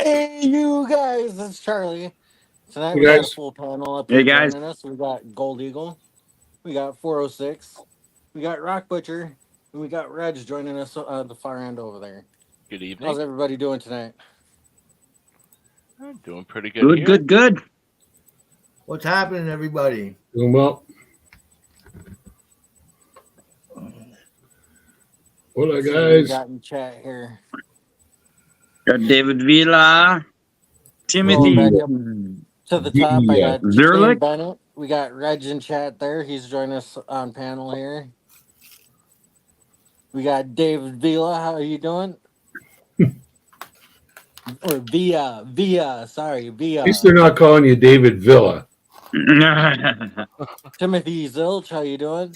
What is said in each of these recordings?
Hey, you guys, it's Charlie. Tonight Hey we got a guys, full panel up Hey here guys. joining us. We got Gold Eagle, we got 406, we got Rock Butcher, and we got Reg joining us at the far end over there. Good How's evening. everybody doing tonight? I'm doing pretty good Good, here. good, good. What's happening, everybody? doing well. Hola Let's see what we guys. got in chat here. Got David Villa, Scrolling Timothy back The up to the top, I the got Shane Zerlich. Bennett. We got Reg in chat there. He's joining us on panel here. We got David Vila. How are you doing? Or sorry, At least they're Via. not calling you David Villa. Timothy Zilch, how you doing?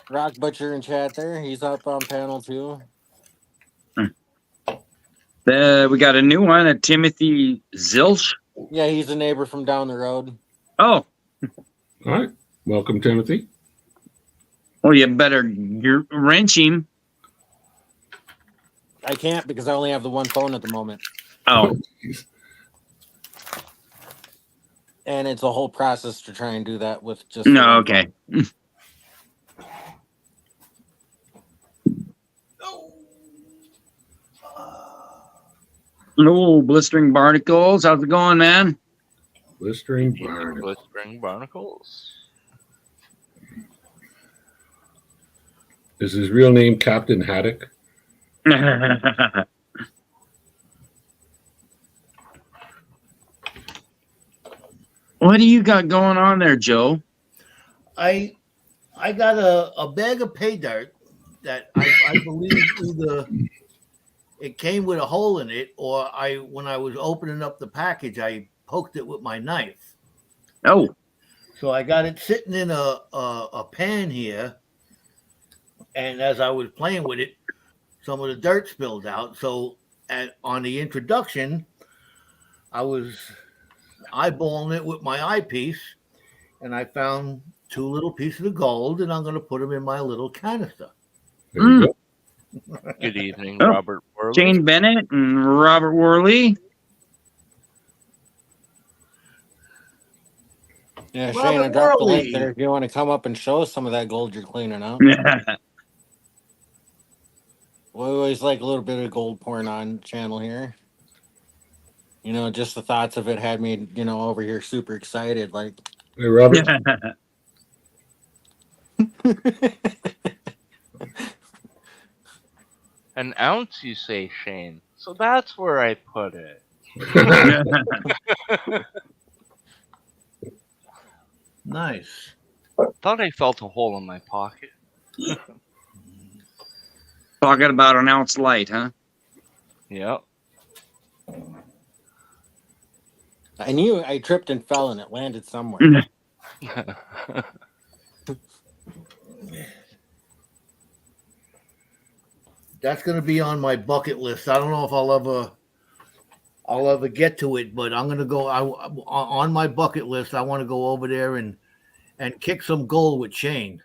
Rock Butcher in chat there. He's up on panel too. We got a new one, a Timothy Zilch. Yeah, he's a neighbor from down the road. Oh, All right. Welcome, Timothy. well, you better wrench him. I can't because I only have the one phone at the moment. Oh, Jeez. And it's a whole process to try and do that with just the no, one okay. phone. Oh, blistering barnacles. How's it going, man? Blistering Evening, barn. blistering barnacles. Is his real name Captain Haddock? What do you got going on there, Joe? I got a bag of pay dirt that I believe either it came with a hole in it, or when I was opening up the package, I poked it with my knife. Oh, So I got it sitting in a pan here, and as I was playing with it, some of the dirt spilled out. So on the introduction, I was eyeballing it with my eyepiece, and I found two little pieces of gold, and I'm going to put them in my little canister. There you go. Good evening, Oh, Robert Worley. Shane Bennett and Robert Worley. Yeah, Robert Shane, I dropped the link Worley. there if you want to come up and show us some of that gold you're cleaning out. We always like a little bit of gold porn on channel here. You know, just the thoughts of it had me, over here super excited. Like, Hey, Robert. An ounce, you say, Shane. So that's where I put it. Nice. Thought I felt a hole in my pocket. Talking about an ounce light, huh? Yep. I knew I tripped and fell and it landed somewhere. That's going to be on my bucket list. I don't know if I'll ever get to it, but I'm going to go on my bucket list. I want to go over there and kick some goal with Shane.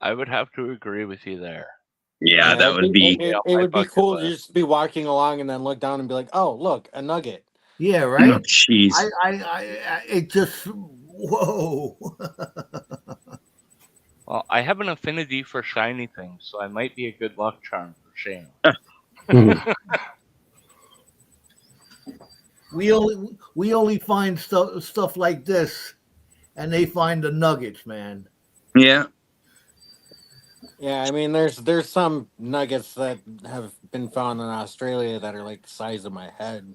I would have to agree with you there. Yeah, that would be. It would be bucket cool to list. just be walking along and then look down and be like, "Oh, look, a nugget." Yeah, Oh, right. jeez. It just whoa. Well, I have an affinity for shiny things, so I might be a good luck charm for Shane. we only find stuff like this, and they find the nuggets, man. Yeah. Yeah, I mean, there's some nuggets that have been found in Australia that are like the size of my head.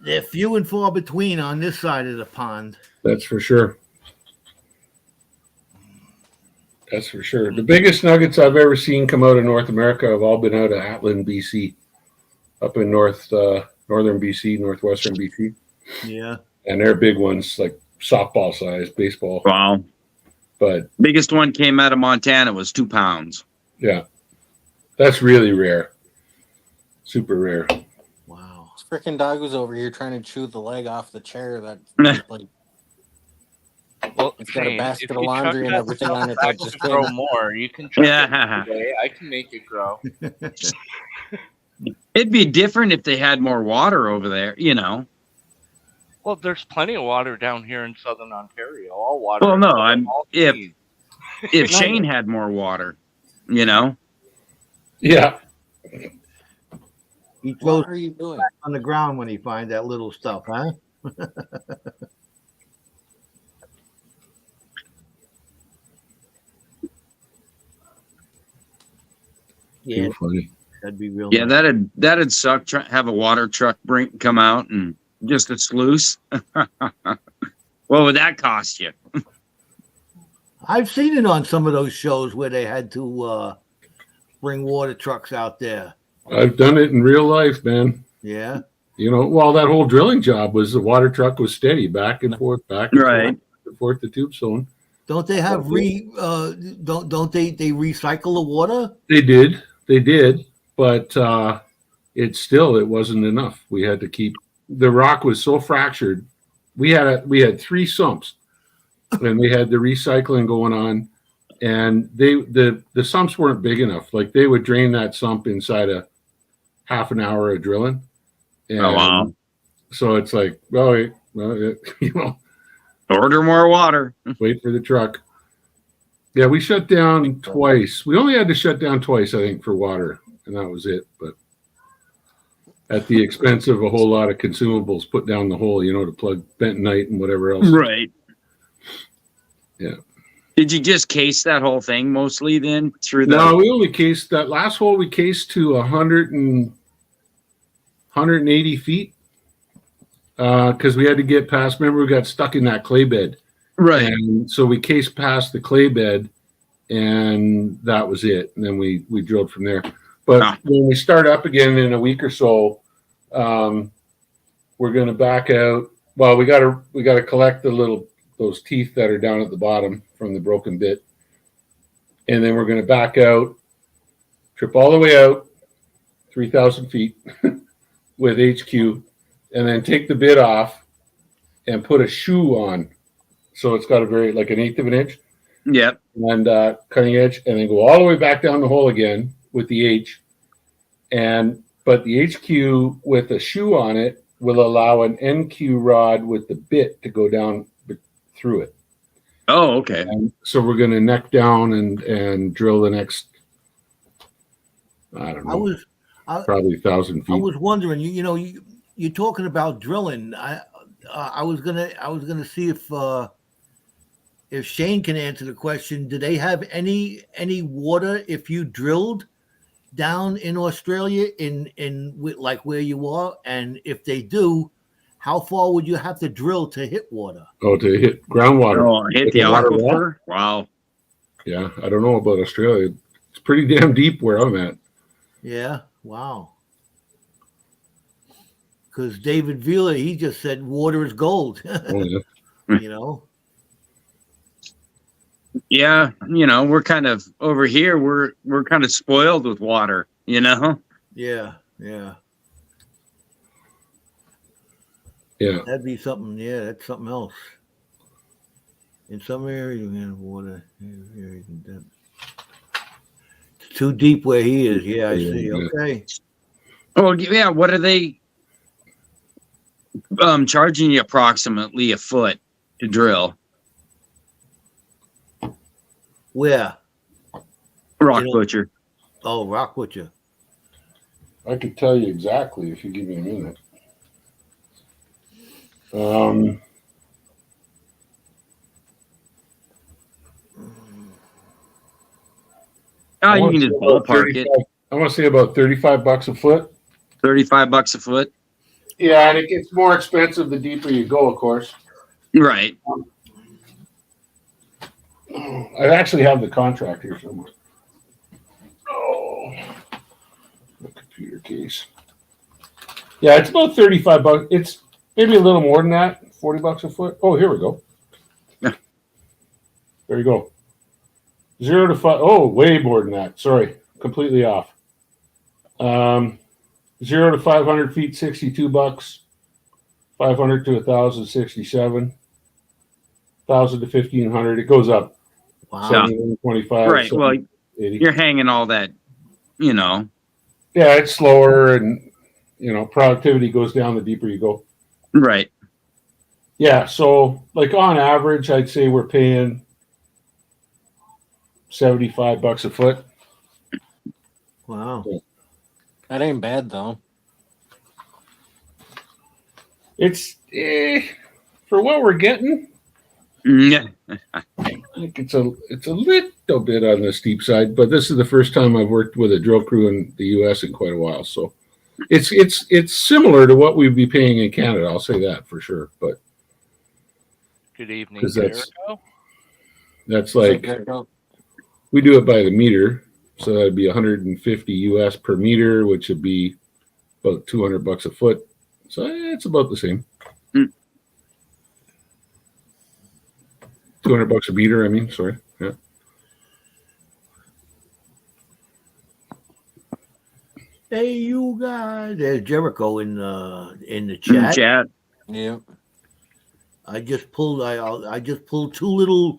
They're few and far between on this side of the pond. That's for sure. That's for sure. The biggest nuggets I've ever seen come out of North America have all been out of Atlan, BC, up in northern BC, northwestern BC. Yeah. And they're big ones, like softball size, baseball. Wow. But Biggest one came out of Montana was 2 pounds. yeah, that's really rare. Super rare. Wow. This freaking dog was over here trying to chew the leg off the chair that like Well, It's got a Shane, basket if of you chuck laundry and that everything stuff on it back that just to grow didn't. more, you can chuck Yeah. it today. I can make it grow. It'd be different if they had more water over there, you know. Well, there's plenty of water down here in southern Ontario. All water. Well, is no, good. I'm All if clean. Shane had more water, you know. Yeah. He throws What are you doing? on the ground when he finds that little stuff, huh? Yeah, Too funny. that'd be real. Yeah, nice. that'd suck. Have a water truck come out and just a sluice. What would that cost you? I've seen it on some of those shows where they had to bring water trucks out there. I've done it in real life, man. Yeah. You know, well, that whole drilling job was the water truck was steady back and forth, back and Right. forth, back and forth the tube zone. Don't they have don't they recycle the water? They did, but it wasn't enough. We had to keep the rock was so fractured. We had three sumps, and they had the recycling going on, and the sumps weren't big enough. Like they would drain that sump inside a half an hour of drilling. And Oh wow! so it's like, well, you know, Order more water. wait for the truck. Yeah, we shut down twice. We only had to shut down twice, I think, for water, and that was it. But at the expense of a whole lot of consumables put down the hole, you know, to plug bentonite and whatever else. Right. Yeah. Did you just case that whole thing mostly then through the? No, we only cased that last hole. We cased to 180 feet because we had to get past. Remember, we got stuck in that clay bed. Right. And so we cased past the clay bed, and that was it. And then we drilled from there. But when we start up again in a week or so, we're going to back out. Well, we got to collect those teeth that are down at the bottom from the broken bit, and then we're going to back out, trip all the way out, 3,000 feet with HQ, and then take the bit off and put a shoe on. So it's got like an eighth of an inch. Yep. And cutting edge, and then go all the way back down the hole again with the H. But the HQ with a shoe on it will allow an NQ rod with the bit to go down through it. Oh, okay. And so we're going to neck down and drill the next, I don't know, probably 1,000 feet. I was wondering, you're talking about drilling. I was gonna see if Shane can answer the question. Do they have any water if you drilled down in Australia in like where you are? And if they do, how far would you have to drill to hit water? Oh, to hit groundwater. Oh, hit the aquifer? Wow. Yeah, I don't know about Australia. It's pretty damn deep where I'm at. Yeah, wow. Because David Vila, he just said water is gold. Oh, yeah. Yeah, we're kind of over here. We're kind of spoiled with water, Yeah. Yeah. That'd be something. Yeah, that's something else. In some areas, we have water. It's too deep where he is. Yeah, I see. Yeah. Okay. Oh, yeah. What are they charging you approximately a foot to drill? Where? Rock Butcher. Oh, Rock Butcher. I could tell you exactly if you give me a minute. Oh, you can just ballpark it. I want to say about $35 a foot. $35 a foot. Yeah, and it gets more expensive the deeper you go, of course. Right. I actually have the contract here somewhere. Oh, the computer case. Yeah, it's about $35. It's maybe a little more than that. $40 a foot. Oh, here we go. Yeah. There you go. 0 to 5. Oh, way more than that. Sorry, completely off. 0 to 500 feet, $62. 500 to 1,000, $67. 1,000 to 1,500. It goes up. Wow. 725. Right. Well, 780. you're hanging all that, you know. Yeah, it's slower, and productivity goes down the deeper you go. Right. Yeah, so like on average, I'd say we're paying $75 a foot. Wow. That ain't bad though. It's for what we're getting. Yeah. I think it's a little bit on the steep side, but this is the first time I've worked with a drill crew in the U.S. in quite a while, so it's similar to what we'd be paying in Canada. I'll say that for sure, but Good evening, 'cause that's- Jericho. that's So, like Jericho, we do it by the meter, so that'd be 150 US per meter, which would be about $200 a foot. So it's about the same. Mm. $200 a meter. I mean, sorry. Yeah. Hey, you guys. There's Jericho in the chat. Chat. yeah. I just pulled. I just pulled two little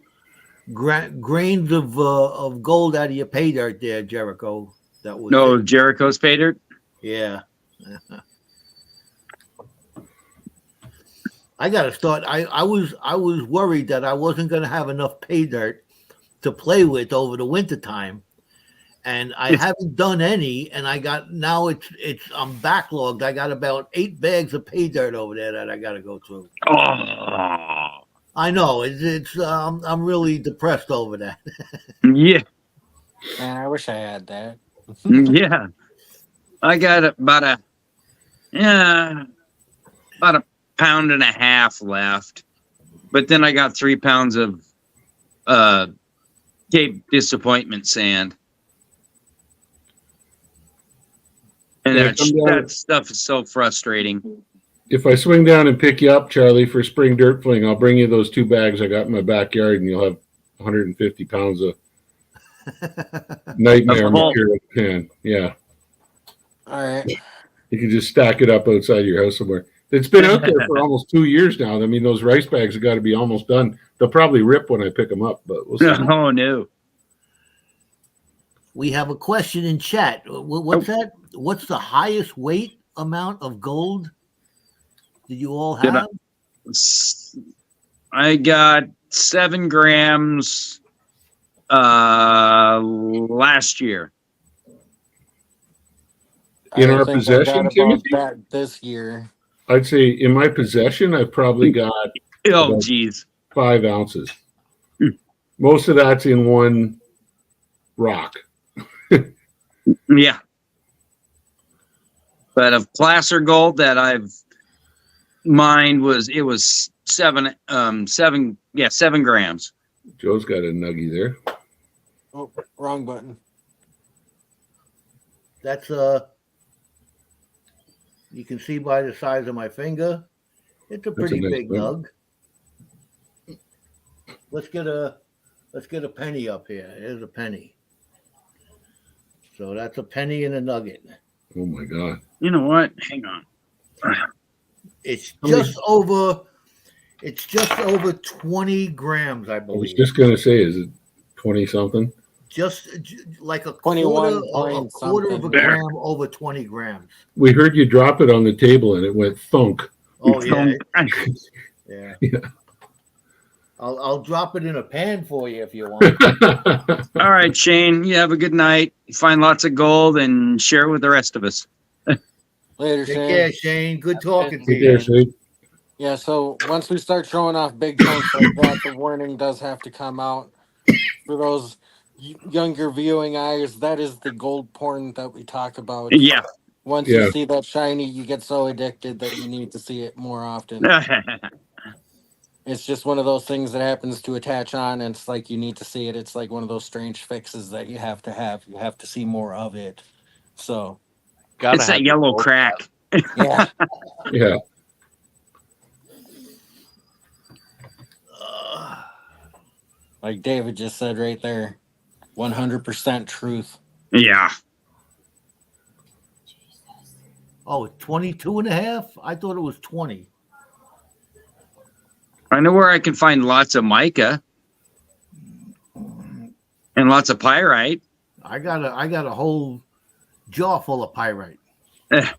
grains of gold out of your pay dirt there, Jericho. That was No, it. Jericho's pay dirt. Yeah. I gotta start. I was worried that I wasn't gonna have enough pay dirt to play with over the winter time, and I haven't done any. And I got now it's I'm backlogged. I got about 8 bags of pay dirt over there that I gotta go through. Oh. I know it's I'm really depressed over that. Yeah. Man, I wish I had that. Yeah. I got about a pound and a half left, but then I got 3 pounds of Cape Disappointment sand, and Yeah, come down. that stuff is so frustrating. If I swing down and pick you up, Charlie, for spring dirt fling, I'll bring you those 2 bags I got in my backyard, and you'll have 150 pounds of nightmare Of pulp. material can. Yeah. All right. You can just stack it up outside your house somewhere. It's been out there for almost 2 years now. I mean, those rice bags have got to be almost done. They'll probably rip when I pick them up, but we'll see. Oh no. We have a question in chat. What's that? What's the highest weight amount of gold that you all Did have? I got 7 grams last year. In I our think I possession, got about Timothy? that this year. I'd say in my possession, I've probably got Oh About- geez. 5 ounces. Most of that's in one rock. Yeah. But of placer gold that I've mined was 7 grams. Joe's got a nuggie there. Oh, wrong button. That's you can see by the size of my finger. It's a pretty nice big thing. nug. Let's get a penny up here. Here's a penny. So that's a penny and a nugget. Oh my God. You know what? Hang on. It's How many- just over 20 grams, I I was believe. just going to say, is it 20 something? Just like a 21 quarter point of a something. gram over 20 grams. We heard you drop it on the table and it went thunk. Oh yeah, yeah. Yeah. I'll drop it in a pan for you if you want. All right, Shane. You have a good night. Find lots of gold and share it with the rest of us. Later, Take Shane. care, Shane. Good talking to Take care, you. Shane. Yeah, so once we start showing off big chunks like that, the warning does have to come out. For those younger viewing eyes, that is the gold porn that we talk about. Yeah. Once Yeah. you see that shiny, you get so addicted that you need to see it more often. It's just one of those things that happens to attach on, and it's like you need to see it. It's like one of those strange fixes that you have to have. You have to see more of it. So, Gotta It's that have yellow gold. crack. yeah. Yeah. Like David just said right there, 100% truth. Yeah. Oh, 22 and a half? I thought it was 20. I know where I can find lots of mica and lots of pyrite. I got a whole jar full of pyrite. Eh,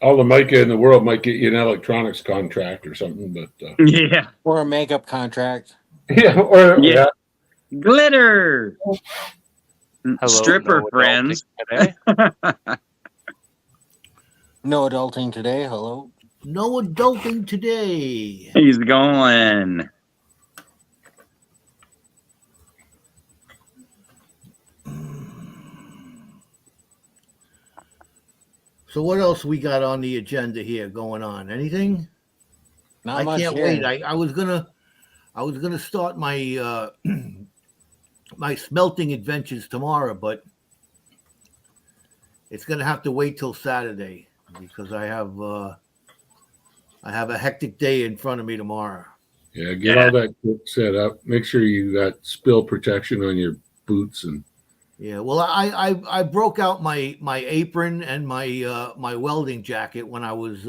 All the mica in the world might get you an electronics contract or something, but yeah. Or a makeup contract. yeah, or Yeah. Glitter. Hello, Stripper no friends. adulting today. No adulting today. Hello. No adulting today. He's going. So what else we got on the agenda here going on? Anything? Not I much can't here. wait. I was gonna start my my smelting adventures tomorrow, but it's gonna have to wait till Saturday because I have a hectic day in front of me tomorrow. yeah, get all that set up. Make sure you got spill protection on your boots and Yeah, well, I broke out my apron and my my welding jacket when I was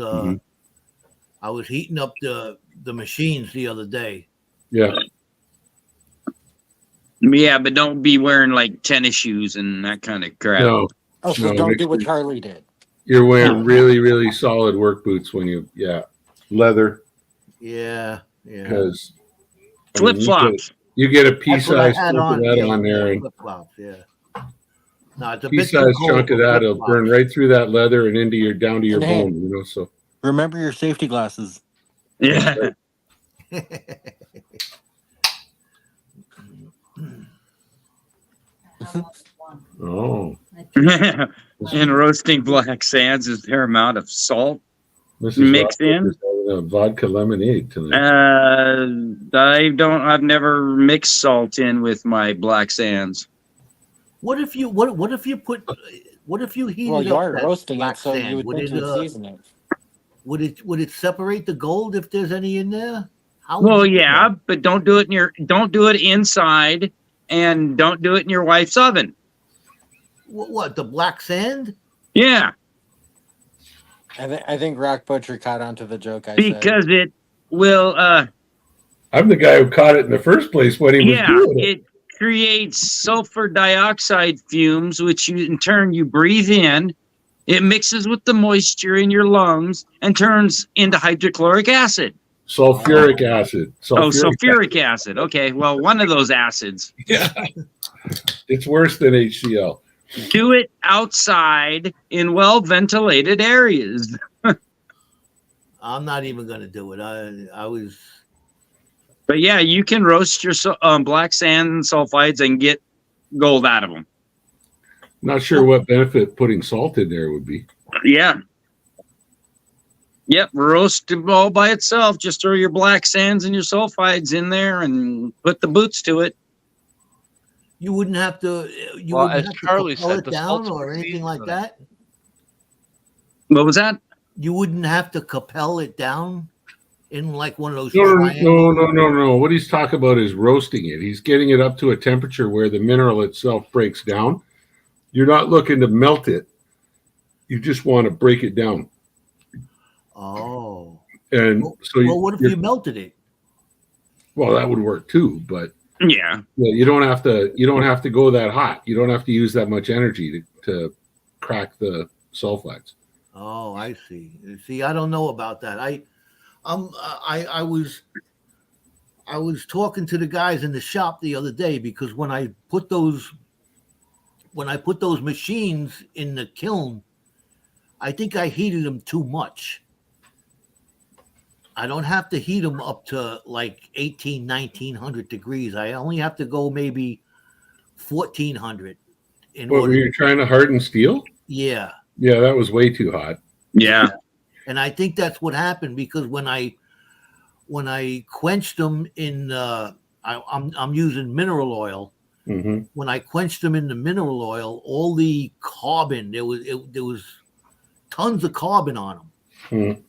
I was heating up the machines the other day. yeah. Yeah, but don't be wearing like tennis shoes and that kind of crap. No, Oh, so No, don't make do what sure- Charlie did. you're wearing really, really solid work boots when you leather Yeah, yeah. because Flip flops. You get a That's pea what I size had chunk of on that the on other there, day, and flip-flops, yeah. No, it's a pea bit too size cold chunk of for that will flip-flops. burn right through that leather and into your down to your And hey. bone. You know, so Remember your safety glasses. Yeah. oh, And roasting black sands is their amount of salt. Mrs. Mix Rockwood in? is having a vodka lemonade tonight. I've never mixed salt in with my black sands. What if you heated Well, you up are that roasting black it, so sand? you would think you would season it. Would it separate the gold if there's any in there? How Well, would you do yeah, that? but don't do it inside, and don't do it in your wife's oven. What the black sand? Yeah, I think Rock Butcher caught onto the joke I said. because it will. I'm the guy who caught it in the first place when he was Yeah, doing it. it creates sulfur dioxide fumes, which in turn you breathe in. It mixes with the moisture in your lungs and turns into hydrochloric acid. Sulfuric acid. Sulfuric acid. Okay, well, one of those acids. Yeah. It's worse than HCl. Do it outside in well-ventilated areas. I'm not even going to do it. I was. But yeah, you can roast your black sand sulfides and get gold out of them. Not sure what benefit putting salt in there would be. Yeah. Yep, roast it all by itself. Just throw your black sands and your sulfides in there and put the boots to it. You wouldn't have to. You Well, wouldn't as have to Charlie compel said, it the down salt's or for anything like seasoning. that. What was that? You wouldn't have to compel it down in like one of those. No. What he's talking about is roasting it. He's getting it up to a temperature where the mineral itself breaks down. You're not looking to melt it. You just want to break it down. Oh. And Well, so what if you melted it? well, that would work too, but Yeah. you don't have to go that hot. You don't have to use that much energy to crack the sulfides. Oh, I see. See, I don't know about that. I was talking to the guys in the shop the other day because when I put those machines in the kiln, I think I heated them too much. I don't have to heat them up to like 1900 degrees. I only have to go maybe 1400 in What, were order. you trying to harden steel? Yeah. Yeah, that was way too hot. Yeah. And I think that's what happened because when I quenched them in I'm using mineral oil. Mm-hmm. When I quenched them in the mineral oil, all the carbon there was tons of carbon on them,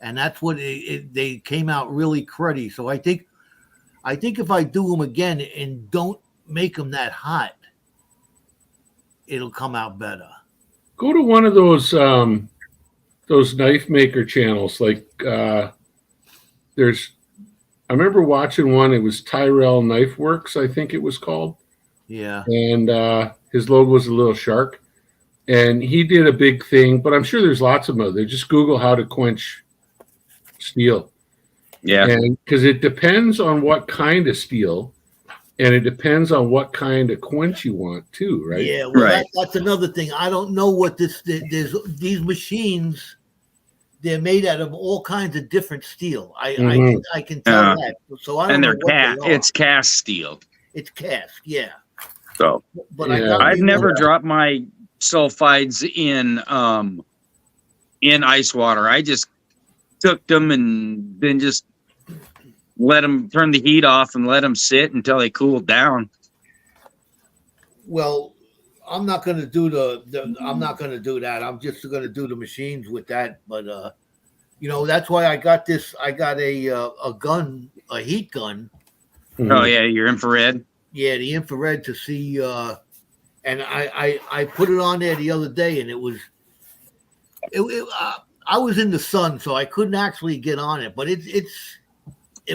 and that's what they came out really cruddy. So I think if I do them again and don't make them that hot, it'll come out better. go to one of those knife maker channels. Like there's, I remember watching one. It was Tyrell Knife Works, I think it was called, Yeah. and his logo was a little shark. And he did a big thing, but I'm sure there's lots of them out there. Just Google how to quench steel. Yeah. And because it depends on what kind of steel, and it depends on what kind of quench you want too, right? Yeah, well, Right. that's another thing. I don't know what there's these machines. They're made out of all kinds of different steel. I can tell that. So I don't And know they're what cast. they are. It's cast steel. It's cast, yeah. So But Yeah. I've never dropped my sulfides in ice water. I just took them and then just let them turn the heat off and let them sit until they cooled down. Well, I'm not going to do I'm not going to do that. I'm just going to do the machines with that. But that's why I got this. I got a gun, a heat gun. Mhm. Oh yeah, your infrared. Yeah, the infrared to see. And I put it on there the other day, and I was in the sun, so I couldn't actually get on it. But it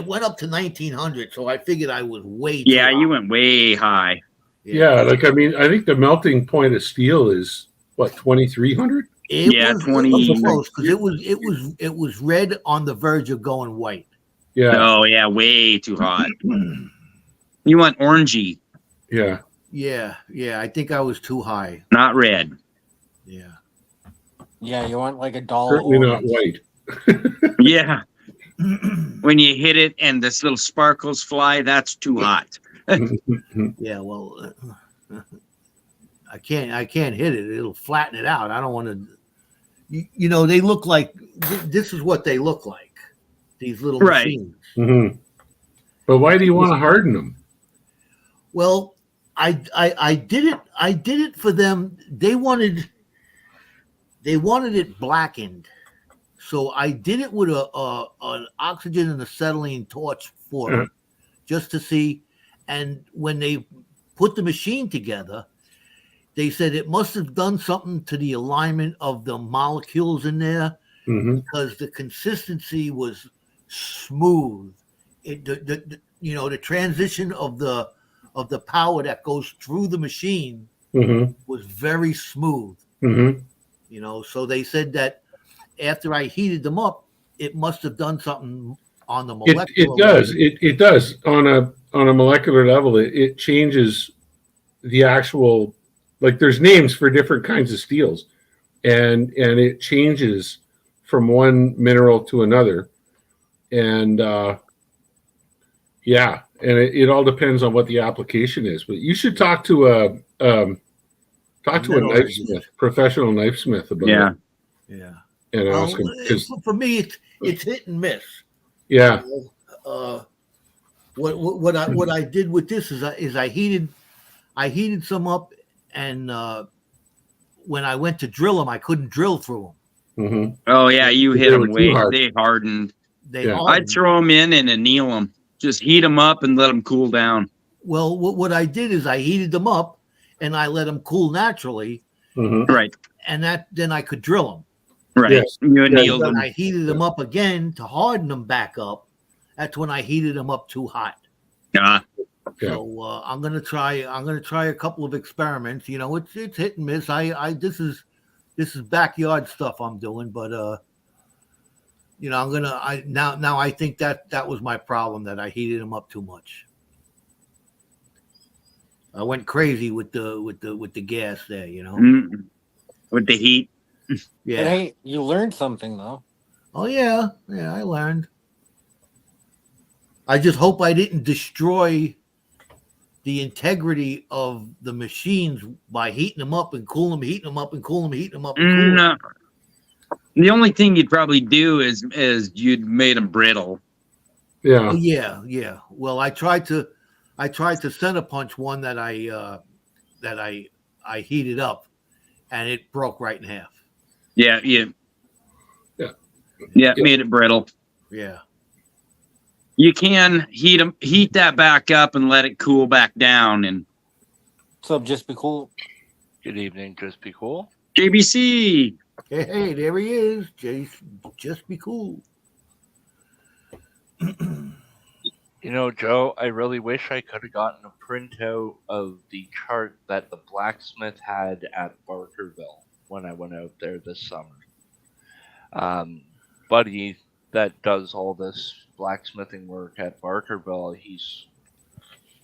went up to 1900, so I figured I was way. Yeah, too you high. went way high. Yeah, like I mean, I think the melting point of steel is what 2300. Yeah, 20. It was close because it was red on the verge of going white. Yeah, Oh yeah, way too hot. You want orangey, yeah. Yeah. I think I was too high. not red. Yeah. Yeah, you want like a dull Certainly not orange. white. Yeah. When you hit it and this little sparkles fly, that's too hot. Yeah. Well, I can't hit it. It'll flatten it out. I don't want to. They look like this is what they look like. These little Right. machines. Mhm. But why do you want to harden them? Well, I did it. I did it for them. They wanted it blackened, so I did it with an oxygen and acetylene torch for them, just to see. And when they put the machine together, they said it must have done something to the alignment of the molecules in there Mhm. because the consistency was smooth. The transition of the power that goes through the machine Mhm. was very smooth. Mhm. So they said that after I heated them up, it must have done something on the molecular It does. level. It does on a molecular level. It changes the actual, like there's names for different kinds of steels, and it changes from one mineral to another, and yeah, and it all depends on what the application is. But you should talk to a knifesmith, professional knifesmith about Yeah. it, Yeah. and Well, ask him because for me, it's hit and miss. yeah, What I did with this is I heated some up, and when I went to drill them, I couldn't drill through them. mhm. Oh yeah, you They hit were them too way. hard. They hardened. They Yeah. hardened. I'd throw them in and anneal them. Just heat them up and let them cool down. Well, what I did is I heated them up, and I let them cool naturally, Mhm. Right. and then I could drill them. Right. Yes. You annealed When them. I heated them up again to harden them back up, that's when I heated them up too hot. Yeah. Yeah. So I'm gonna try a couple of experiments. It's hit and miss. This is backyard stuff I'm doing, but now I think that was my problem, that I heated them up too much. I went crazy with the gas there. Mm. With the heat. Yeah. But hey, you learned something though. Oh yeah, I learned. I just hope I didn't destroy the integrity of the machines by heating them up and cooling them, heating them up and cooling them, heating them up and cooling them. No. The only thing you'd probably do is you'd made them brittle. Yeah. Oh, yeah. Well, I tried to center punch one that I heated up, and it broke right in half. Yeah. Made it brittle. Yeah. You can heat that back up and let it cool back down. And So just be cool. Good evening, just be cool. JBC. Hey, there he is. Just be cool. You know, Joe, I really wish I could have gotten a printout of the chart that the blacksmith had at Barkerville when I went out there this summer. Buddy that does all this blacksmithing work at Barkerville, he's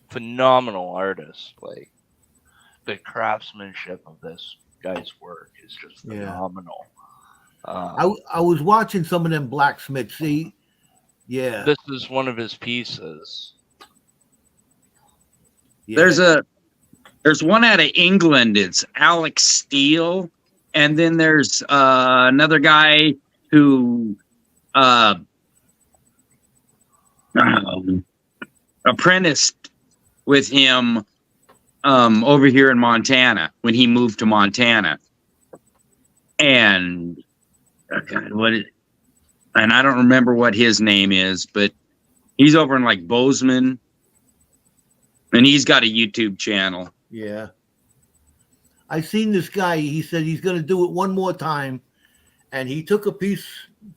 phenomenal artist. Like, the craftsmanship of this guy's work is just phenomenal. I was watching some of them blacksmiths. See, yeah, This is one of his pieces. yeah. There's one out of England. It's Alex Steele, and then there's another guy who apprenticed with him over here in Montana when he moved to Montana. And and I don't remember what his name is, but he's over in like Bozeman, and he's got a YouTube channel. Yeah. I seen this guy. He said he's going to do it one more time, and he took a piece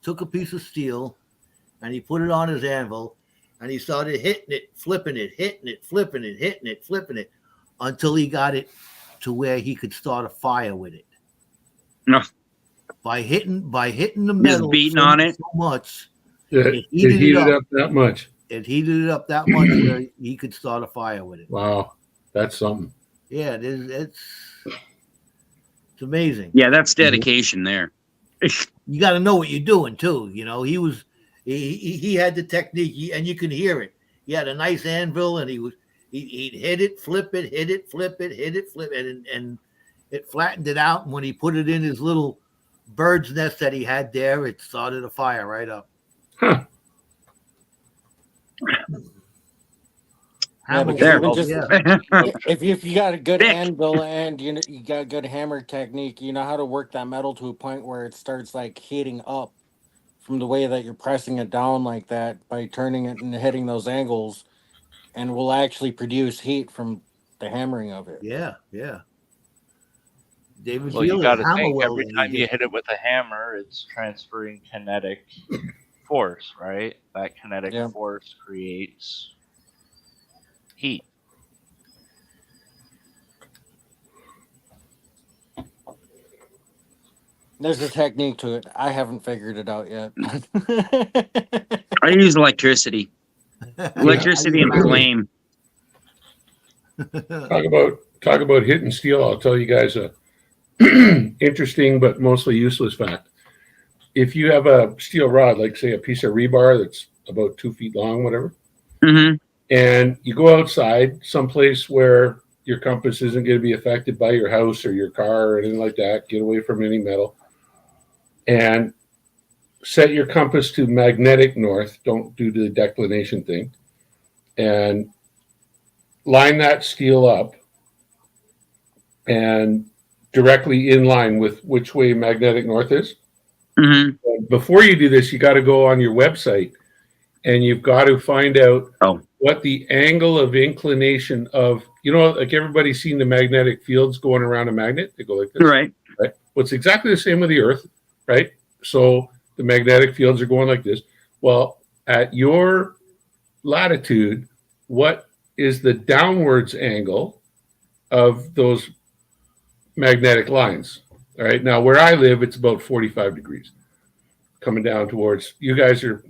of steel, and he put it on his anvil, and he started hitting it, flipping it, hitting it, flipping it, hitting it, flipping it, until he got it to where he could start a fire with it. No. By hitting the metal, beating on it so much. It heated up that much. It heated it up that much where he could start a fire with it. Wow, that's something. Yeah, it is. It's amazing. Yeah, that's dedication there. You got to know what you're doing too. You know, he had the technique, and you can hear it. He had a nice anvil, and he'd hit it, flip it, hit it, flip it, hit it, flip it, and it flattened it out. And when he put it in his little bird's nest that he had there, it started a fire right up. Huh. Yeah, but There. if you got a good anvil and you got good hammer technique, you know how to work that metal to a point where it starts like heating up from the way that you're pressing it down like that by turning it and hitting those angles, and will actually produce heat from the hammering of it. Yeah. David, Well, you got to think every time you hit it with a hammer, it's transferring kinetic force, right? That kinetic force creates heat. There's a technique to it. I haven't figured it out yet. I use electricity and flame. Talk about hitting steel. I'll tell you guys a interesting but mostly useless fact. If you have a steel rod, like say a piece of rebar that's about 2 feet long, whatever, and you go outside someplace where your compass isn't going to be affected by your house or your car or anything like that, get away from any metal, and set your compass to magnetic north. Don't do the declination thing, and line that steel up and directly in line with which way magnetic north is. Before you do this, you got to go on your website and you've got to find out what the angle of inclination of, like everybody's seen the magnetic fields going around a magnet. They go like this. Right. Well, it's exactly the same with the Earth, right? So the magnetic fields are going like this. Well, at your latitude, what is the downwards angle of those magnetic lines? All right. Now, where I live, it's about 45 degrees coming down towards you guys are.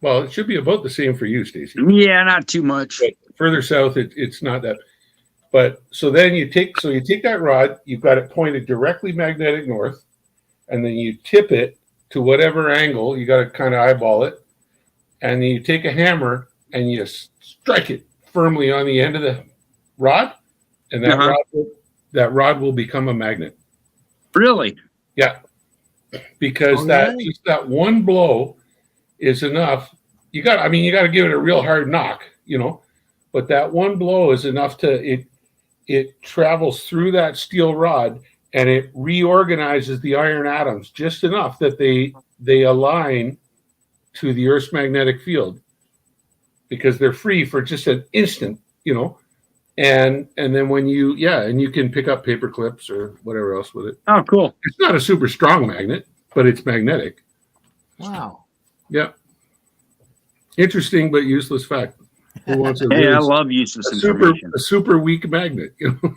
Well, it should be about the same for you, Stacy. Yeah, not too much. But further south, it's not that. But so then you take that rod, you've got it pointed directly magnetic north, and then you tip it to whatever angle. You got to kind of eyeball it, and then you take a hammer and you strike it firmly on the end of the rod, and that rod will become a magnet. Really? Yeah, because just that one blow is enough. You got to give it a real hard knock, but that one blow is enough to it travels through that steel rod and it reorganizes the iron atoms just enough that they align to the Earth's magnetic field, because they're free for just an instant, And then when you and you can pick up paper clips or whatever else with it. Oh, cool. It's not a super strong magnet, but it's magnetic. Wow. Yeah. Interesting but useless fact. Who wants a Hey, really I love useless a super information. a super weak magnet? You know?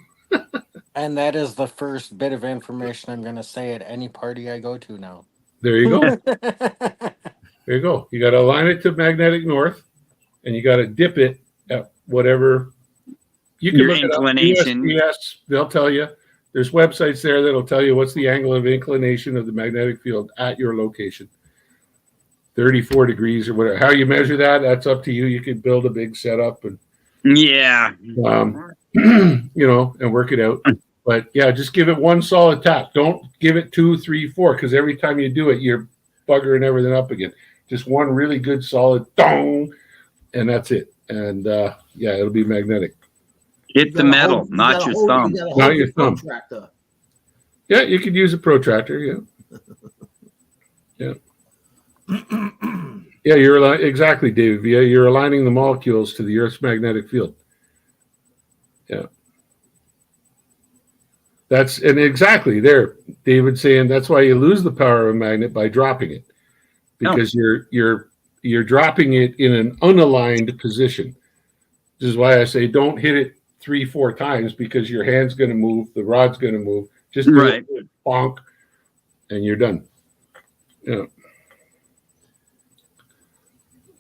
And that is the first bit of information I'm going to say at any party I go to now. There you go. There you go. You got to align it to magnetic north, and you got to dip it at whatever. You can Your look inclination. it up. USGS, they'll tell you. There's websites there that'll tell you what's the angle of inclination of the magnetic field at your location. 34 degrees or whatever. How you measure that, that's up to you. You can build a big setup and Yeah. you know, and work it out. But yeah, just give it one solid tap. Don't give it 2, 3, 4, because every time you do it, you're buggering everything up again. Just one really good solid dong, and that's it. And yeah, it'll be magnetic. Hit the metal, not your thumb. Not your thumb. Yeah, you could use a protractor. Yeah. Yeah, you're exactly, David. Yeah, you're aligning the molecules to the Earth's magnetic field. Yeah. That's and exactly there, David saying that's why you lose the power of a magnet by dropping it, because you're dropping it in an unaligned position. This is why I say don't hit it 3, 4 times, because your hand's going to move, the rod's going to move. Just do it, bonk, and you're done. Yeah.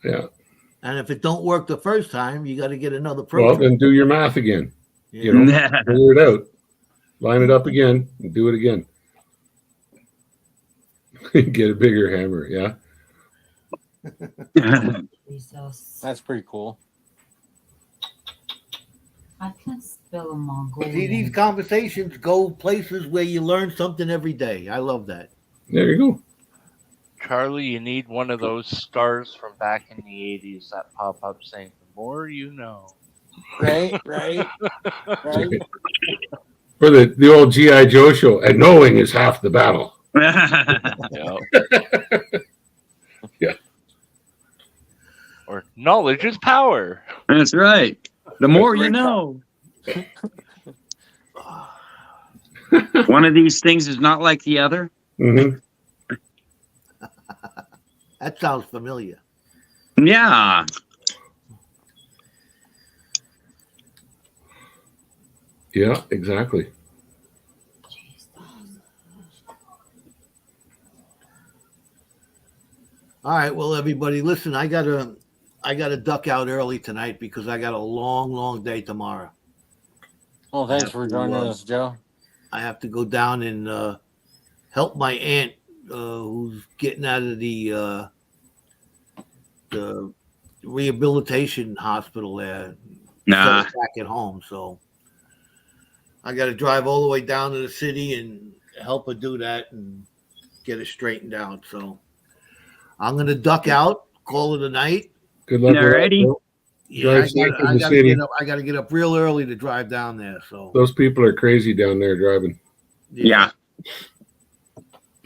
Yeah. And if it don't work the first time, you got to get another program. Well, then do your math again. You know, figure it out. Line it up again and do it again. Get a bigger hammer. Yeah. That's pretty cool. I can't spell a Mongolian. See, these conversations go places where you learn something every day. I love that. There you go. Charlie, you need one of those stars from back in the 80s that pop up saying, the more you know. Right. For the old G.I. Joe show, and knowing is half the battle. Yeah. Or knowledge is power. That's right. The more you know. One of these things is not like the other. Mm-hmm. That sounds familiar. Yeah. Yeah, exactly. All right, well, everybody, listen. I gotta duck out early tonight because I got a long day tomorrow. Well, thanks for joining us, Joe. I have to go down and help my aunt who's getting out of the rehabilitation hospital there. Nah. Back at home, so I got to drive all the way down to the city and help her do that and get it straightened out. So I'm going to duck out, call it a night. Good luck. Alrighty. Yeah, I got to get up real early to drive down there. So those people are crazy down there driving. Yeah.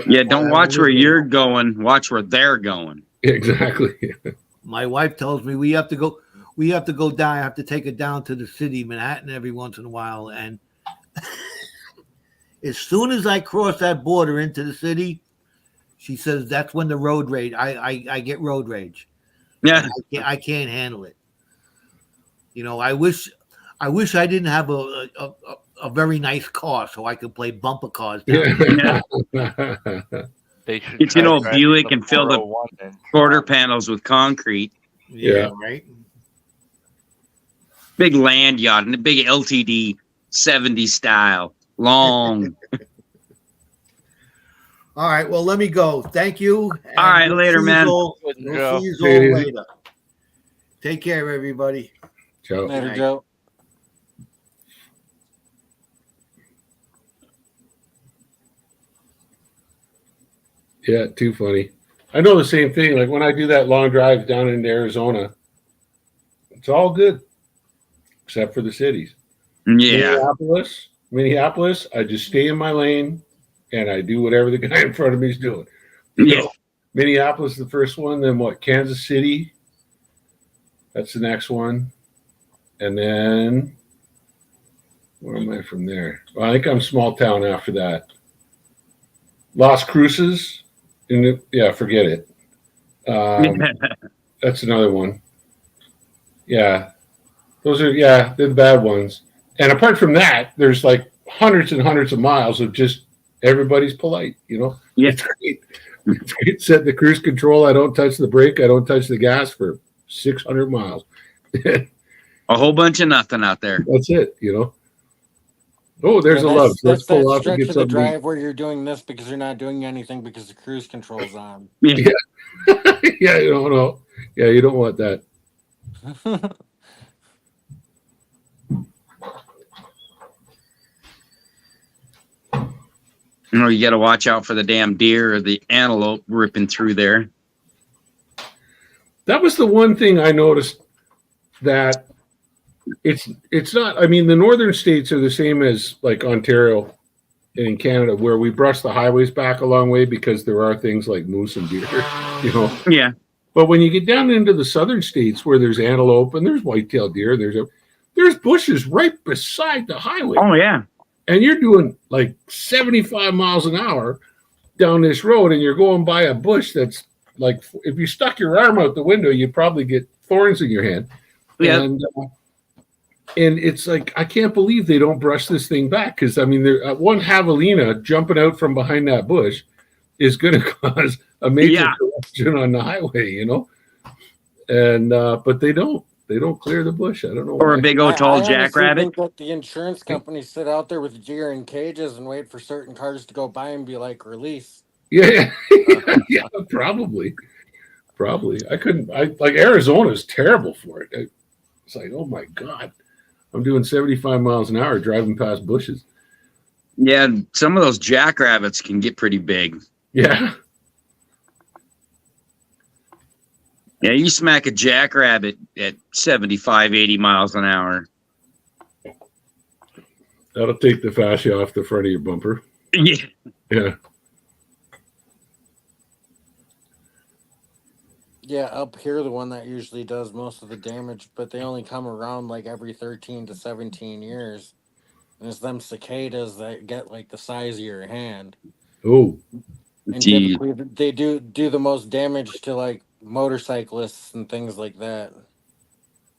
Yeah, don't watch where you're going. Watch where they're going. Exactly. My wife tells me we have to go down. I have to take her down to the city, Manhattan, every once in a while. And as soon as I cross that border into the city, she says that's when the road rage. I get road rage. Yeah. I can't handle it. You know, I wish I didn't have a very nice car so I could play bumper cars down Yeah. They should Get you know try Buick the and fill the 401 quarter panels with concrete. Yeah. Right. Big land yacht and a big LTD 70 style. Long. All right. Well, let me go. Thank you. All right, later, man. We'll see you all later. Take care, everybody. Ciao. Later, Joe. Yeah, too funny. I know the same thing. Like when I do that long drive down into Arizona, it's all good except for the cities. Yeah. Minneapolis, I just stay in my lane and I do whatever the guy in front of me is doing. Yeah. Minneapolis, the first one. Then what? Kansas City. That's the next one. And then Where am I from there? Well, I think I'm small town after that. Las Cruces. Yeah, forget it. That's another one. Yeah. Those are, they're the bad ones. And apart from that, there's like hundreds and hundreds of miles of just everybody's polite, Yeah. It's great. It's great. Set the cruise control. I don't touch the brake. I don't touch the gas for 600 miles. A whole bunch of nothing out there. That's it, Oh, there's a love. Let's That's that pull off and stretch get of the something to eat. drive where you're doing this because you're not doing anything because the cruise control's on. Yeah. Yeah, no. Yeah, you don't want that. You got to watch out for the damn deer or the antelope ripping through there. That was the one thing I noticed, that it's not. I mean, the northern states are the same as like Ontario and in Canada, where we brush the highways back a long way because there are things like moose and deer, Yeah. But when you get down into the southern states where there's antelope and there's white-tailed deer, there's bushes right beside the highway. Oh, yeah. And you're doing like 75 miles an hour down this road, and you're going by a bush that's like, if you stuck your arm out the window, you'd probably get thorns in your hand. Yeah. And it's like, I can't believe they don't brush this thing back, because I mean, one javelina jumping out from behind that bush is going to cause a major corruption on the highway, And but they don't clear the bush. I don't know. Or why. a big old tall I honestly jackrabbit. think that the insurance companies sit out there with deer in cages and wait for certain cars to go by and be like, release. Yeah, yeah, probably. Like Arizona's terrible for it. It's like, oh my God, I'm doing 75 miles an hour driving past bushes. Yeah, some of those jackrabbits can get pretty big. Yeah. Yeah, you smack a jackrabbit at 75, 80 miles an hour. That'll take the fascia off the front of your bumper. Yeah. Yeah. Yeah, up here, the one that usually does most of the damage, but they only come around like every 13 to 17 years. And it's them cicadas that get like the size of your hand. Oh. And typically they do the most damage to like motorcyclists and things like that.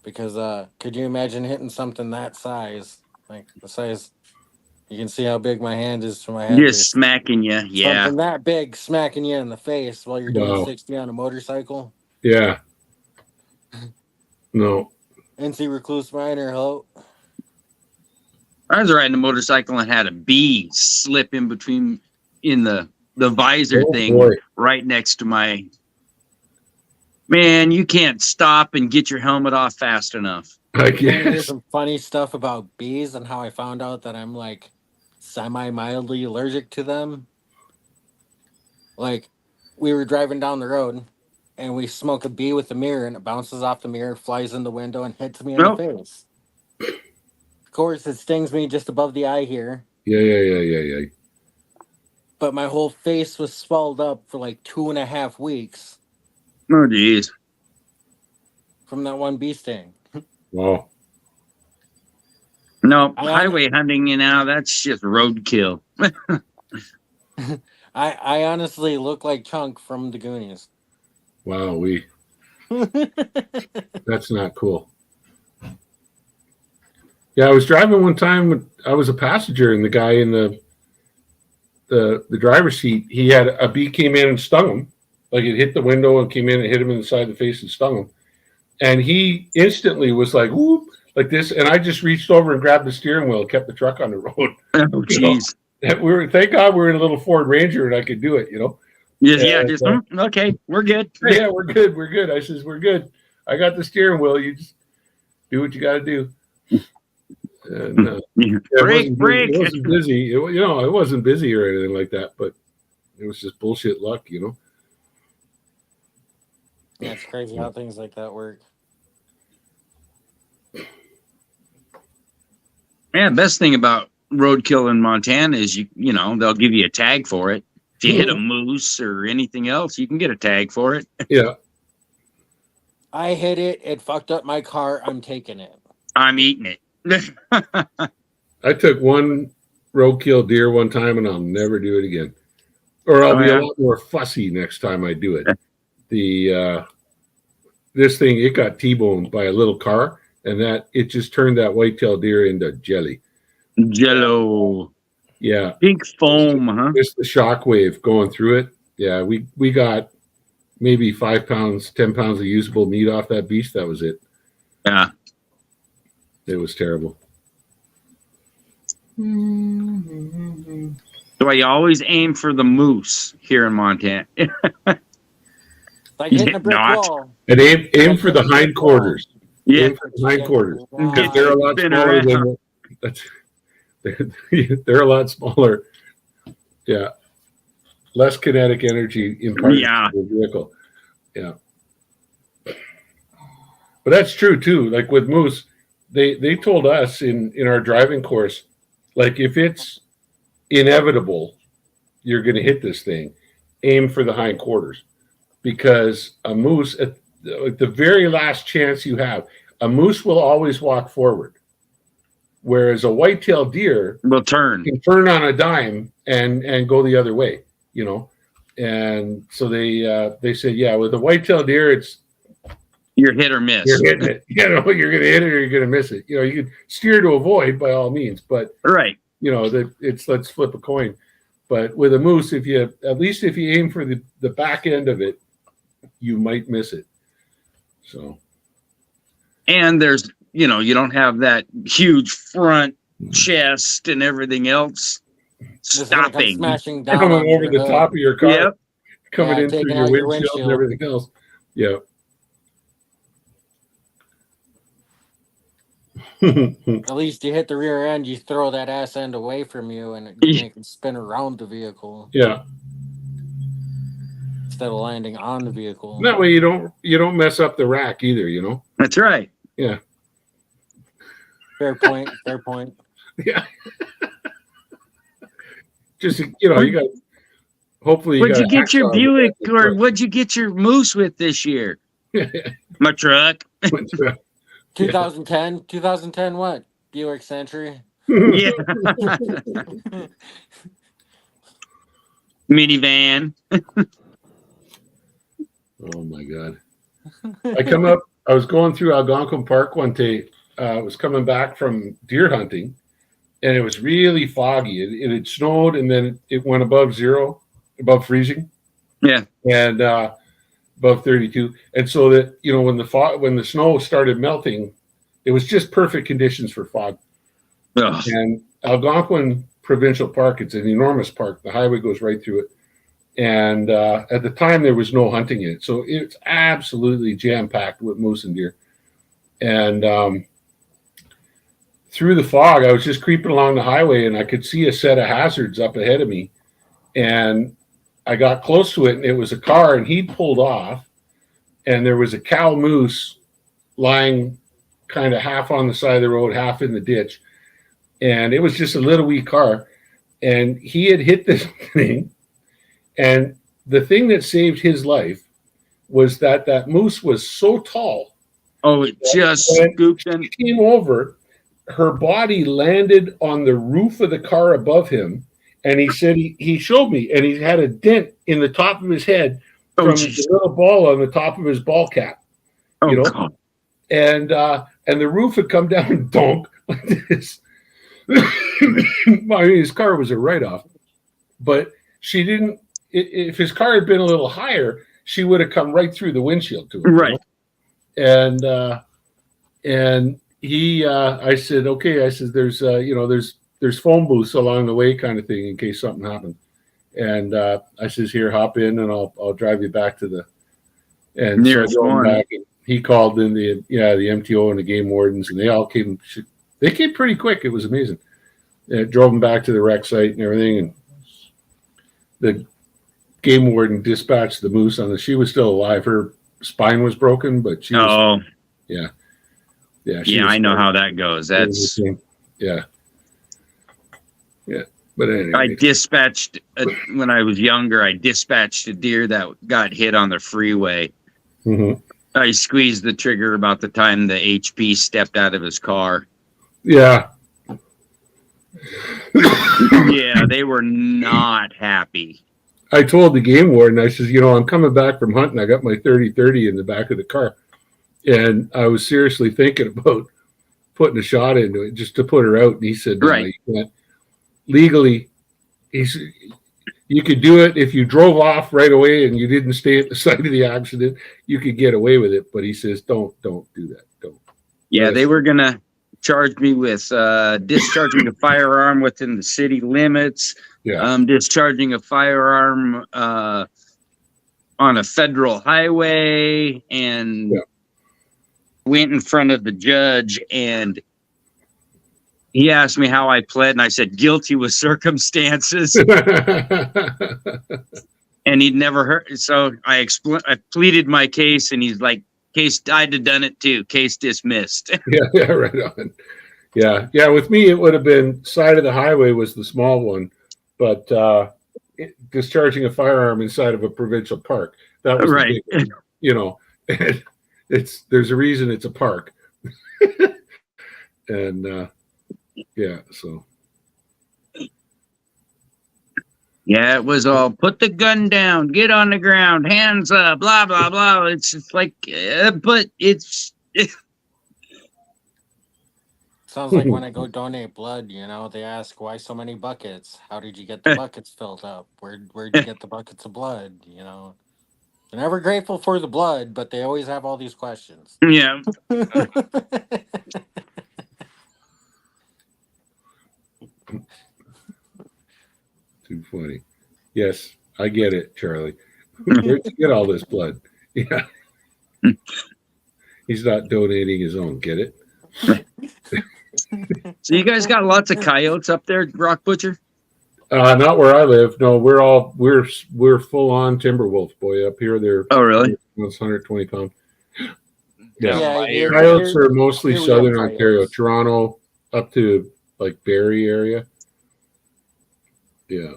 Because could you imagine hitting something that size? Like the size, you can see how big my hand is to my head. Just smacking you, yeah. Something that big smacking you in the face while you're doing Wow. 60 on a motorcycle. Yeah. No. NC Recluse Minor, hello. I was riding a motorcycle and had a bee slip in between in the visor thing boy. right next to my. Man, you can't stop and get your helmet off fast enough. I There's guess. some funny stuff about bees and how I found out that I'm like semi-mildly allergic to them. Like, we were driving down the road and we smoke a bee with the mirror and it bounces off the mirror, flies in the window, and hits me in the face. Of course, it stings me just above the eye here. Yeah. But my whole face was swelled up for like 2.5 weeks Oh, geez. from that one bee sting. Wow. No, I- highway hunting, that's just roadkill. I honestly look like Chunk from the Goonies. Wow. That's not cool. Yeah, I was driving one time. I was a passenger, and the guy in the driver's seat, he had a bee came in and stung him. Like, it hit the window and came in and hit him in the side of the face and stung him. And he instantly was like, whoop, like this. And I just reached over and grabbed the steering wheel and kept the truck on the road. Oh, jeez. Thank God we're in a little Ford Ranger and I could do it, Yeah, just, okay, we're good. Yeah, we're good. I says, we're good. I got the steering wheel. You just do what you got to do. And, Break. It wasn't busy. It wasn't busy or anything like that, but it was just bullshit luck, Yeah, it's crazy how things like that work. Yeah, best thing about roadkill in Montana is they'll give you a tag for it. If you hit a moose or anything else, you can get a tag for it. Yeah. I hit it. It fucked up my car. I'm taking it. I'm eating it. I took one roadkill deer one time, and I'll never do it again. Or I'll be a lot more fussy next time I do it. The this thing, it got T-boned by a little car, and that it just turned that whitetail deer into jelly. Jello. Yeah. Pink foam, huh? Just the shock wave going through it. Yeah, we got maybe 5 pounds, 10 pounds of usable meat off that beast. That was it. Yeah. It was terrible. So I always aim for the moose here in Montana. Like hitting a brick Not. wall. And aim for the hindquarters. Yeah. Aim for the hindquarters. Because Get they're a you lot spin smaller around. than they're a lot smaller. Yeah. Less kinetic energy imparted Yeah. to the vehicle. Yeah. But that's true too. Like with moose, they told us in our driving course, like if it's inevitable you're going to hit this thing, aim for the hindquarters, because a moose at the very last chance you have, a moose will always walk forward, whereas a white-tailed deer will turn. can turn on a dime and go the other way, you know. And so they said, yeah, with a white-tailed deer, it's You're hit or miss. you're hitting it. You know, you're going to hit it or you're going to miss it. You know, you can steer to avoid by all means, but Right. you know, it's let's flip a coin. But with a moose, if you aim for the back end of it, you might miss it. So, And there's, you don't have that huge front chest and everything else Just gonna come stopping. smashing down coming on over your the hood. top of your car, Yep. coming Yeah, in through taking your out your windshield and windshield. everything else. Yeah. At least you hit the rear end, you throw that ass end away from you, and you make it spin around the vehicle Yeah. instead of landing on the vehicle. That way you don't mess up the rack either, you know? That's right. Yeah. Fair point. Fair point. Yeah. Just, you know, you got, hopefully you What'd you got get your hacksaw on the Buick back of or the what'd you get your moose with this year? My truck. truck. 2010 what? Buick Century. Yeah. Minivan. Oh my God. I was going through Algonquin Park one day. I was coming back from deer hunting, and it was really foggy. It had snowed, and then it went above zero, above freezing. Yeah. And above 32. And so that, you know, when the snow started melting, it was just perfect conditions for fog. Ugh. And Algonquin Provincial Park, it's an enormous park. The highway goes right through it. And at the time, there was no hunting in it. So it's absolutely jam-packed with moose and deer. And through the fog, I was just creeping along the highway, and I could see a set of hazards up ahead of me. And I got close to it, and it was a car, and he pulled off. And there was a cow moose lying kind of half on the side of the road, half in the ditch. And it was just a little wee car. And he had hit this thing. And the thing that saved his life was that moose was so tall. Oh, it just scooped in. She came over, her body landed on the roof of the car above him. And he said he showed me, and he had a dent in the top of his head from the little ball on the top of his ball cap. You know? God. And the roof had come down donk like this. I mean, his car was a write-off, but she didn't. If his car had been a little higher, she would have come right through the windshield to him. Right. You know? And he, I said, okay. I said, there's phone booths along the way, kind of thing, in case something happened. And I says, here, hop in, and I'll drive you back to the. And so I drove him back, and he called in the MTO and the game wardens, and they all came. They came pretty quick. It was amazing. And drove him back to the wreck site and everything, and the game warden dispatched the moose on the. She was still alive. Her spine was broken, but she was. Yeah. I know how that goes. That's yeah. But anyway, I dispatched when I was younger. I dispatched a deer that got hit on the freeway. Mm-hmm. I squeezed the trigger about the time the HP stepped out of his car. Yeah. Yeah, they were not happy. I told the game warden, I says, I'm coming back from hunting. I got my 30-30 in the back of the car. And I was seriously thinking about putting a shot into it just to put her out. And he said, no, Right. you can't. Legally, you could do it if you drove off right away and you didn't stay at the site of the accident. You could get away with it. But he says, don't do that. Don't. Yeah, they were going to charge me with discharging a firearm within the city limits, Yeah. discharging a firearm on a federal highway, and went in front of the judge, and he asked me how I pled, and I said guilty with circumstances. And he'd never heard. So I pleaded my case, and he's like, case, I'd have done it too. Case dismissed. Yeah, right on. Yeah. With me, it would have been side of the highway was the small one, but discharging a firearm inside of a provincial park, that was right. The big one, there's a reason it's a park. And so. Yeah, it was all put the gun down, get on the ground, hands up, blah blah blah. It's just like, but it's. Sounds like when I go donate blood, they ask why so many buckets. How did you get the buckets filled up? Where'd you get the buckets of blood? They're never grateful for the blood, but they always have all these questions. Yeah. Too funny. Yes, I get it, Charlie. Where'd you get all this blood? Yeah. He's not donating his own. Get it? So you guys got lots of coyotes up there, Rock Butcher? Not where I live. No, we're full on timber wolf, boy. Up here, they're really? 120 pounds. Yeah, Coyotes are mostly southern coyotes. Ontario, Toronto, up to like Barrie area. Yeah.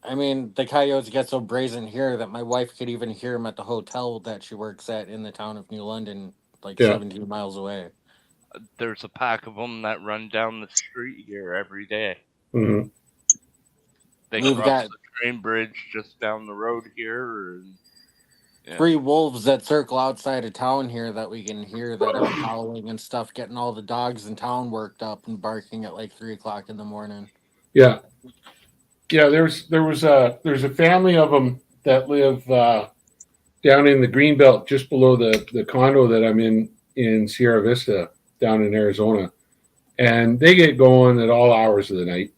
I mean, the coyotes get so brazen here that my wife could even hear them at the hotel that she works at in the town of New London, 17 miles away. There's a pack of them that run down the street here every day. Mm-hmm. They cross the train bridge just down the road here. And, 3 wolves that circle outside of town here that we can hear that are howling and stuff, getting all the dogs in town worked up and barking at 3 o'clock in the morning. Yeah. Yeah, there's a family of them that live down in the Greenbelt, just below the condo that I'm in Sierra Vista, down in Arizona, and they get going at all hours of the night.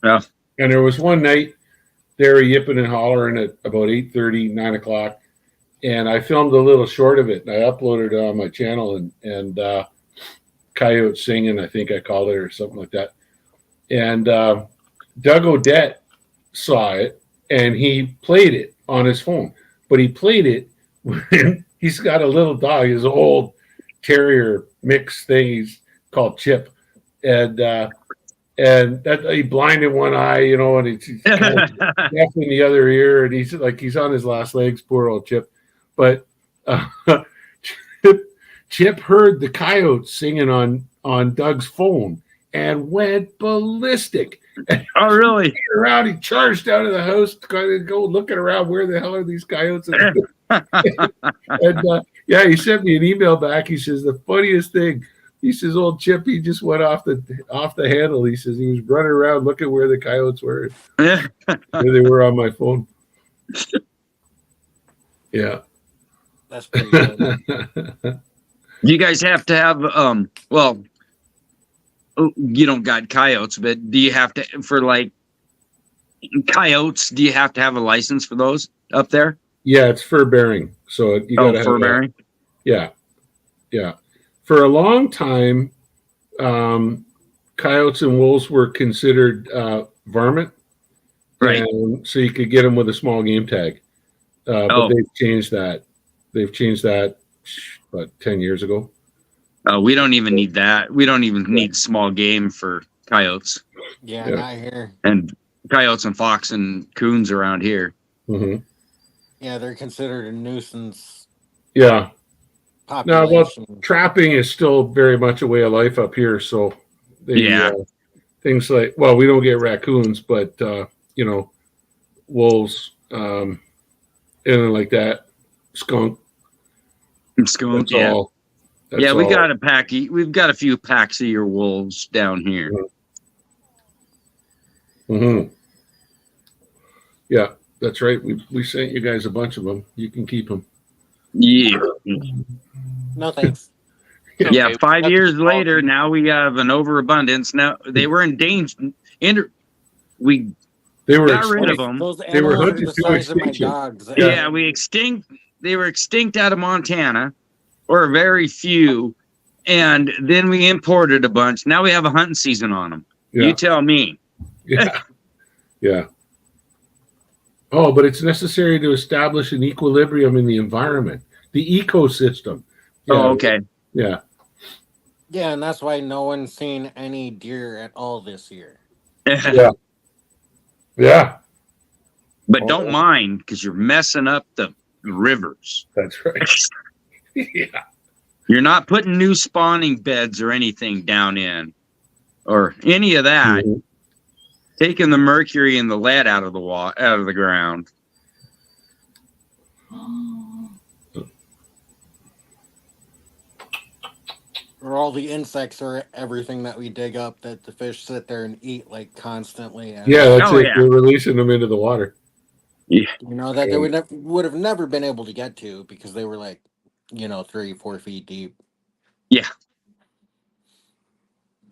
Yeah. And there was one night they were yipping and hollering at about 8:30, 9 o'clock, and I filmed a little short of it and I uploaded it on my channel, and coyote singing, I think I called it, or something like that. And Doug Odette saw it and he played it on his phone, but he played it when he's got a little dog, his old terrier mix thing, he's called Chip, and that he blinded one eye, and he's deaf in the other ear, and he's on his last legs, poor old Chip. But Chip heard the coyotes singing on Doug's phone and went ballistic. Oh, really? He charged out of the house to go looking around, where the hell are these coyotes? And he sent me an email back. He says the funniest thing. He says, old Chip, he just went off the handle. He says he was running around looking where the coyotes were. Where they were on my phone. Yeah. That's pretty good. You guys have to have you don't got coyotes, but do you have to, for coyotes, do you have to have a license for those up there? Yeah, it's fur bearing. So you got to have fur bearing. Yeah. For a long time, coyotes and wolves were considered varmint, right? And so you could get them with a small game tag. But they've changed that. They've changed that about 10 years ago. We don't even need that. We don't even need small game for coyotes. Yeah, not here. And coyotes and fox and coons around here. Mm-hmm. Yeah, they're considered a nuisance. Yeah. Population. Trapping is still very much a way of life up here. So they things like, well, we don't get raccoons, but wolves, anything like that, skunk. Skunk, That's yeah. all. That's Yeah, we all. got we've got a few packs of your wolves down here. Mm-hmm. Yeah, that's right. We sent you guys a bunch of them. You can keep them. Yeah. No thanks. It's Yeah, okay. 5 Got years the later, dog. now we have an overabundance. Now they were endangered. We They were got rid of extinct. them. Those They were animals are hunted the to size of my extinction. dogs. Yeah, they were extinct out of Montana, or very few, and then we imported a bunch. Now we have a hunting season on them. Yeah. You tell me. Yeah. Yeah. Oh, but it's necessary to establish an equilibrium in the environment, the ecosystem. Yeah. Oh, okay. Yeah. Yeah, and that's why no one's seen any deer at all this year. Yeah. Yeah. But don't mind, because you're messing up the rivers. That's right. Yeah. You're not putting new spawning beds or anything down in, or any of that. Mhm. Taking the mercury and the lead out of the ground. Or all the insects or everything that we dig up that the fish sit there and eat like constantly. And, Yeah, that's it. Yeah. We're releasing them into the water. you know, that they would have never been able to get to because they were like, 3-4 feet deep. Yeah.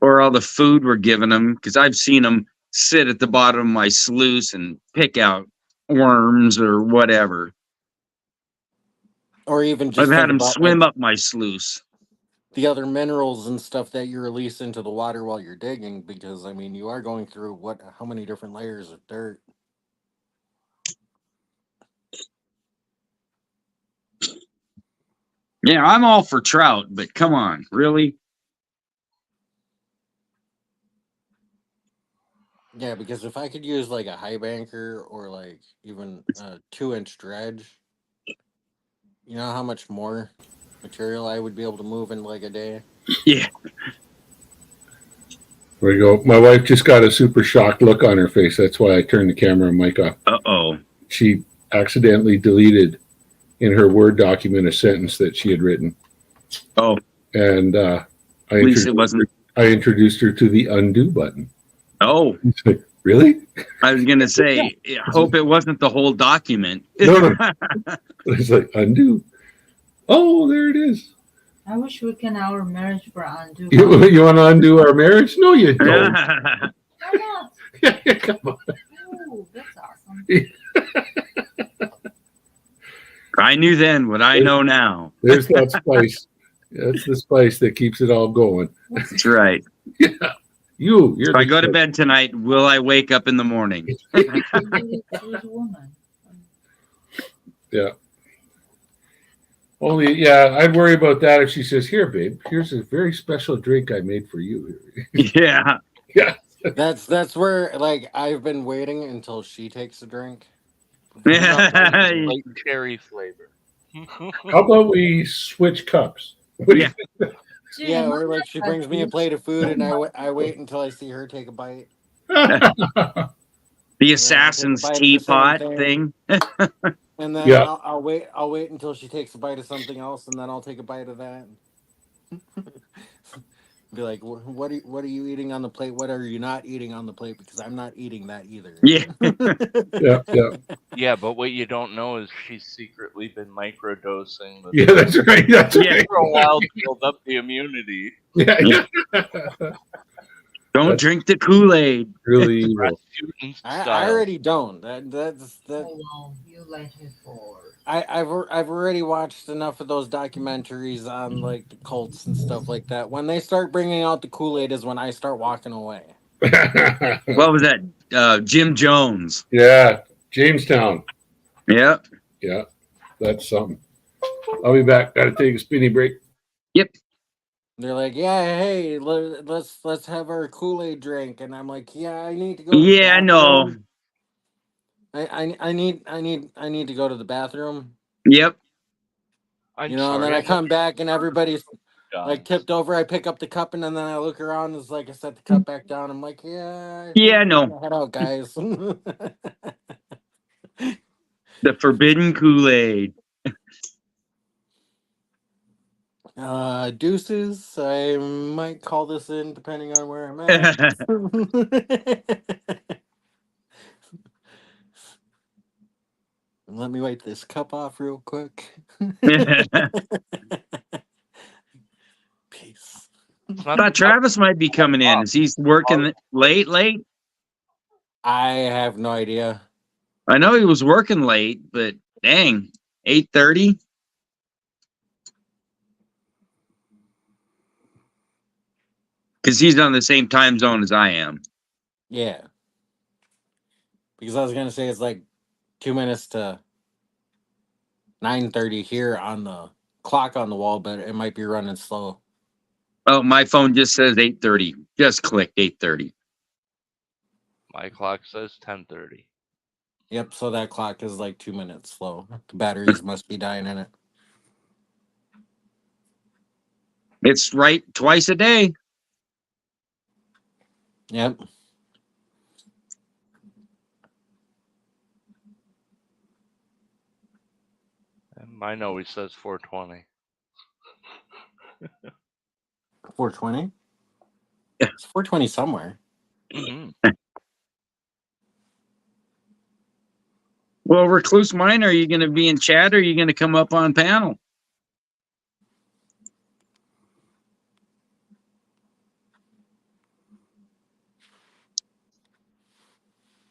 Or all the food we're giving them, because I've seen them sit at the bottom of my sluice and pick out worms or whatever. Or even just I've had think them about swim like, up my sluice. the other minerals and stuff that you release into the water while you're digging, because I mean you are going through how many different layers of dirt. Yeah, I'm all for trout, but come on, really? Yeah, because if I could use like a high banker or like even a 2-inch dredge, you know how much more material I would be able to move in like a day? Yeah. There you go. My wife just got a super shocked look on her face. That's why I turned the camera and mic off. Uh-oh. She accidentally deleted in her Word document a sentence that she had written. Oh. And At least it wasn't. I introduced her to the undo button. Oh. Like, really? I was going to say, I hope it wasn't the whole document. No. It's like, undo. Oh, there it is. I wish we can our marriage for undo. You want to undo our marriage? No, you don't. Why not? Come on. Ooh, that's awesome. I knew then what I know now. There's that spice. That's the spice that keeps it all going. That's right. Yeah. You're If I go to bed tonight, will I wake up in the morning? She's a woman. Yeah. Only, yeah, I'd worry about that if she says, "Here, babe, here's a very special drink I made for you." Yeah. Yeah. That's where like I've been waiting until she takes a drink. Light cherry flavor. How about we switch cups? What do you Yeah. Gee, Yeah, my or like she brings me a plate of food and I wait until I see her take a bite. think? The assassin's bite of the same teapot thing. thing. And then Yeah. I'll wait until she takes a bite of something else, and then I'll take a bite of that. Be like, what are you eating on the plate? What are you not eating on the plate? Because I'm not eating that either. Yeah. Yeah. Yeah, but what you don't know is she's secretly been microdosing the Yeah, that's right. That's Yeah. right. for a while to build up the immunity. Yeah. Don't drink the Kool-Aid. Really evil. Rasputin I style. already don't. That's Oh, wow, you let her for. I've already watched enough of those documentaries on like the cults and stuff like that. When they start bringing out the Kool-Aid is when I start walking away. What was that? Jim Jones. Yeah, Jamestown. Yeah. Yeah, that's something. I'll be back. Got to take a spinny break. Yep. They're like, yeah, hey, let's have our Kool-Aid drink, and I'm like, yeah, I need to go. To the Yeah, I know. bathroom. I need to go to the bathroom. Yep. I'm And sorry, then I come back and everybody's like guns. tipped over. I pick up the cup and then I look around. It's like I set the cup back down. I'm like, yeah, I Yeah, think no. we're gonna head out, guys. The forbidden Kool-Aid. Deuces. I might call this in depending on where I'm at. Let me wipe this cup off real quick. Peace. I thought Travis might be coming in. Is he working late? I have no idea. I know he was working late, but dang, 8:30. Because he's on the same time zone as I am. Yeah. Because I was gonna say it's like 2 minutes to 9:30 here on the clock on the wall, but it might be running slow. Oh, my phone just says 8:30. Just clicked 8:30. My clock says 10:30. Yep, so that clock is like 2 minutes slow. The batteries must be dying in it. It's right twice a day. Yep. And mine always says 4:20. 420? It's 420 somewhere. Mhm. Well, Recluse Mine, are you going to be in chat or are you going to come up on panel?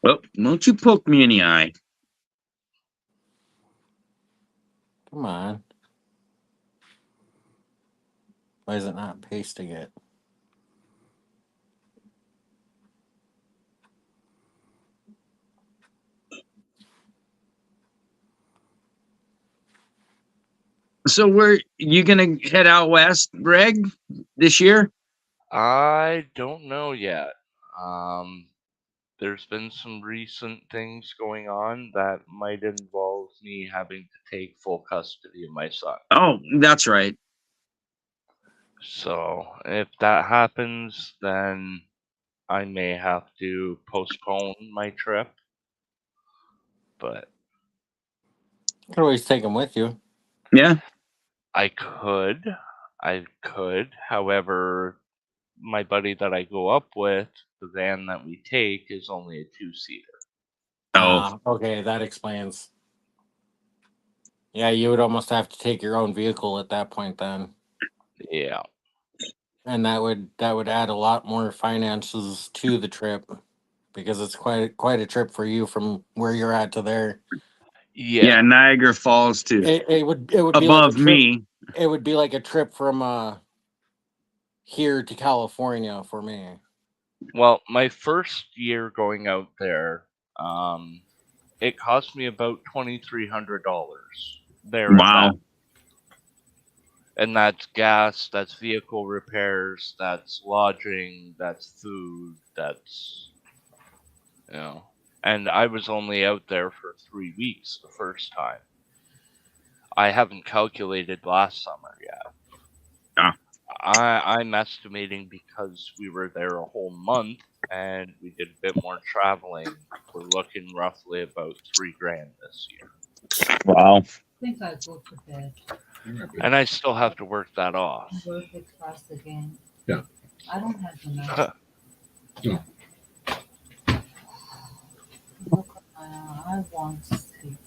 Well, don't you poke me in the eye. Come on. Why is it not pasting it? So where you going to head out west, Greg, this year? I don't know yet. There's been some recent things going on that might involve me having to take full custody of my son. Oh, that's right. So if that happens, then I may have to postpone my trip. But You can always take them with you. Yeah. I could. However, my buddy that I go up with, the van that we take is only a 2-seater. Okay, that explains. Yeah, you would almost have to take your own vehicle at that point then. Yeah. And that would add a lot more finances to the trip because it's quite a trip for you from where you're at to there. Yeah, Niagara Falls to It would be like a above trip. me. It would be like a trip from here to California for me. Well, my first year going out there, it cost me about $2,300 there and Wow. back. And that's gas, that's vehicle repairs, that's lodging, that's food, that's, you know. And I was only out there for 3 weeks the first time. I haven't calculated last summer yet. I'm estimating because we were there a whole month and we did a bit more traveling, we're looking roughly about $3,000 this year. Wow. I think I'll go to bed. And I still have to work that off. Work it fast again. Yeah. I don't have the night. No. I want to sleep.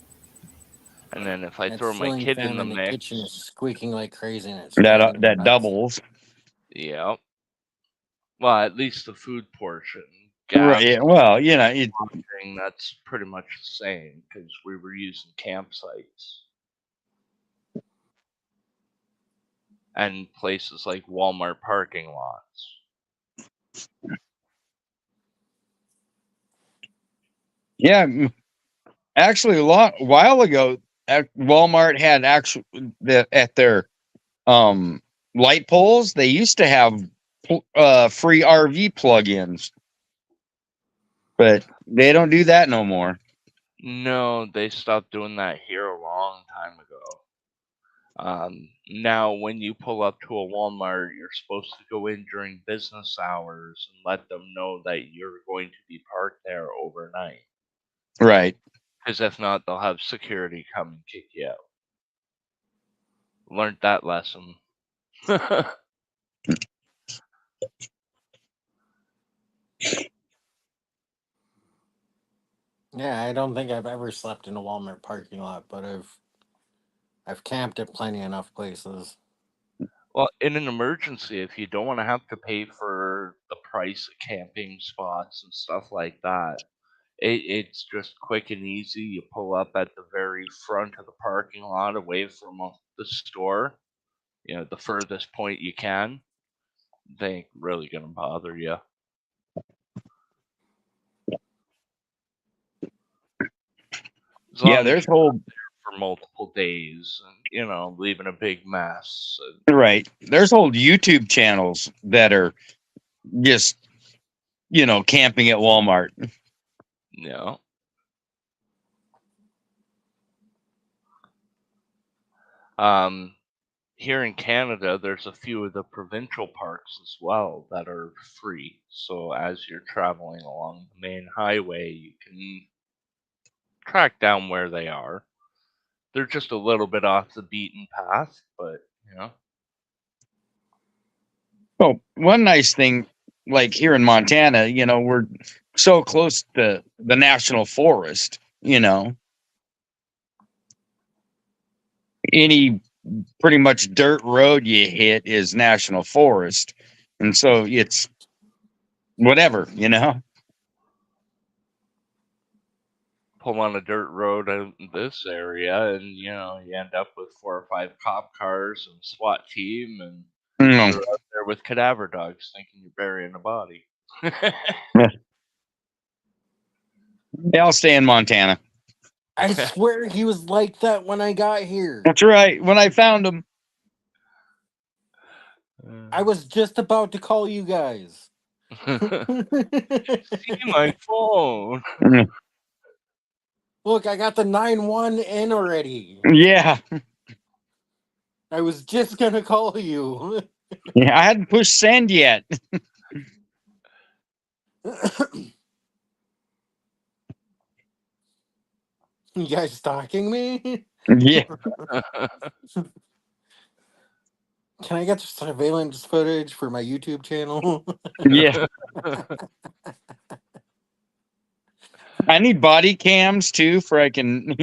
And then if I That throw my ceiling kid fan in the mix, kitchen is squeaking like crazy. And it's That doubles. yeah. Well, at least the food portion. Right. Yeah, well, you know, That's pretty much the same because we were using campsites and places like Walmart parking lots. yeah. Actually, a while ago, Walmart had at their light poles. They used to have free RV plug-ins, but they don't do that no more. No, they stopped doing that here a long time ago. Now, when you pull up to a Walmart, you're supposed to go in during business hours and let them know that you're going to be parked there overnight. Right. Because if not, they'll have security come and kick you out. Learned that lesson. Yeah, I don't think I've ever slept in a Walmart parking lot, but I've camped at plenty enough places. Well, in an emergency, if you don't want to have to pay for the price of camping spots and stuff like that, it's just quick and easy. You pull up at the very front of the parking lot away from the store, the furthest point you can. They ain't really going to bother you. Yeah, there's whole for multiple days, and leaving a big mess. Right. There's whole YouTube channels that are just, camping at Walmart. Yeah. Here in Canada, there's a few of the provincial parks as well that are free. So as you're traveling along the main highway, you can track down where they are. They're just a little bit off the beaten path, but Well, one nice thing, like here in Montana, we're so close to the national forest, any pretty much dirt road you hit is national forest. And so it's whatever, pull on a dirt road in this area, and you end up with 4 or 5 cop cars and SWAT team, and you're out there with cadaver dogs thinking you're burying a body. Yeah, I'll stay in Montana. I swear he was like that when I got here. That's right. When I found him, I was just about to call you guys. See my phone. Look, I got the 9-1 in already. Yeah. I was just gonna call you. Yeah, I hadn't pushed send yet. You guys stalking me? Yeah. Can I get surveillance footage for my YouTube channel? Yeah. I need body cams too, for I can,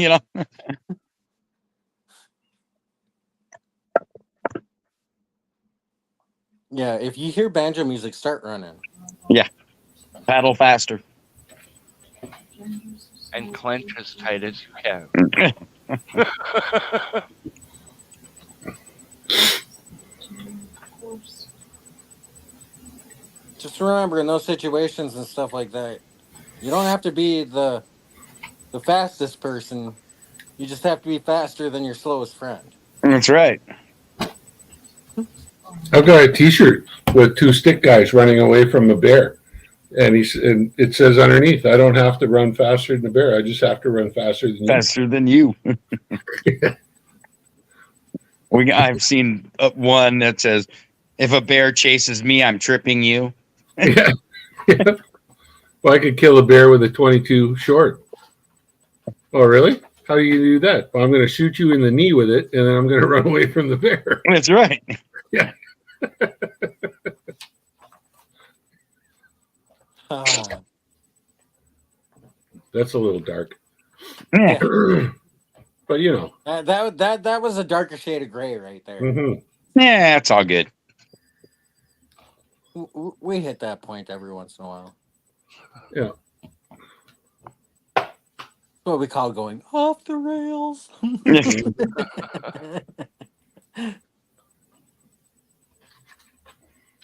Yeah, if you hear banjo music, start running. Yeah. Paddle faster. And clench as tight as you can. Just remember, in those situations and stuff like that, you don't have to be the fastest person. You just have to be faster than your slowest friend. That's right. I've got a T-shirt with 2 stick guys running away from a bear, and it says underneath, "I don't have to run faster than the bear. I just have to run faster than you." Faster than you. I've seen one that says, "If a bear chases me, I'm tripping you." Yeah. Well, I could kill a bear with a 22 short. Oh, really? How do you do that? Well, I'm going to shoot you in the knee with it, and then I'm going to run away from the bear. That's right. Yeah. That's a little dark. Yeah. But that was a darker shade of gray right there. Mm-hmm. Yeah, it's all good. We hit that point every once in a while. Yeah. What we call going off the rails.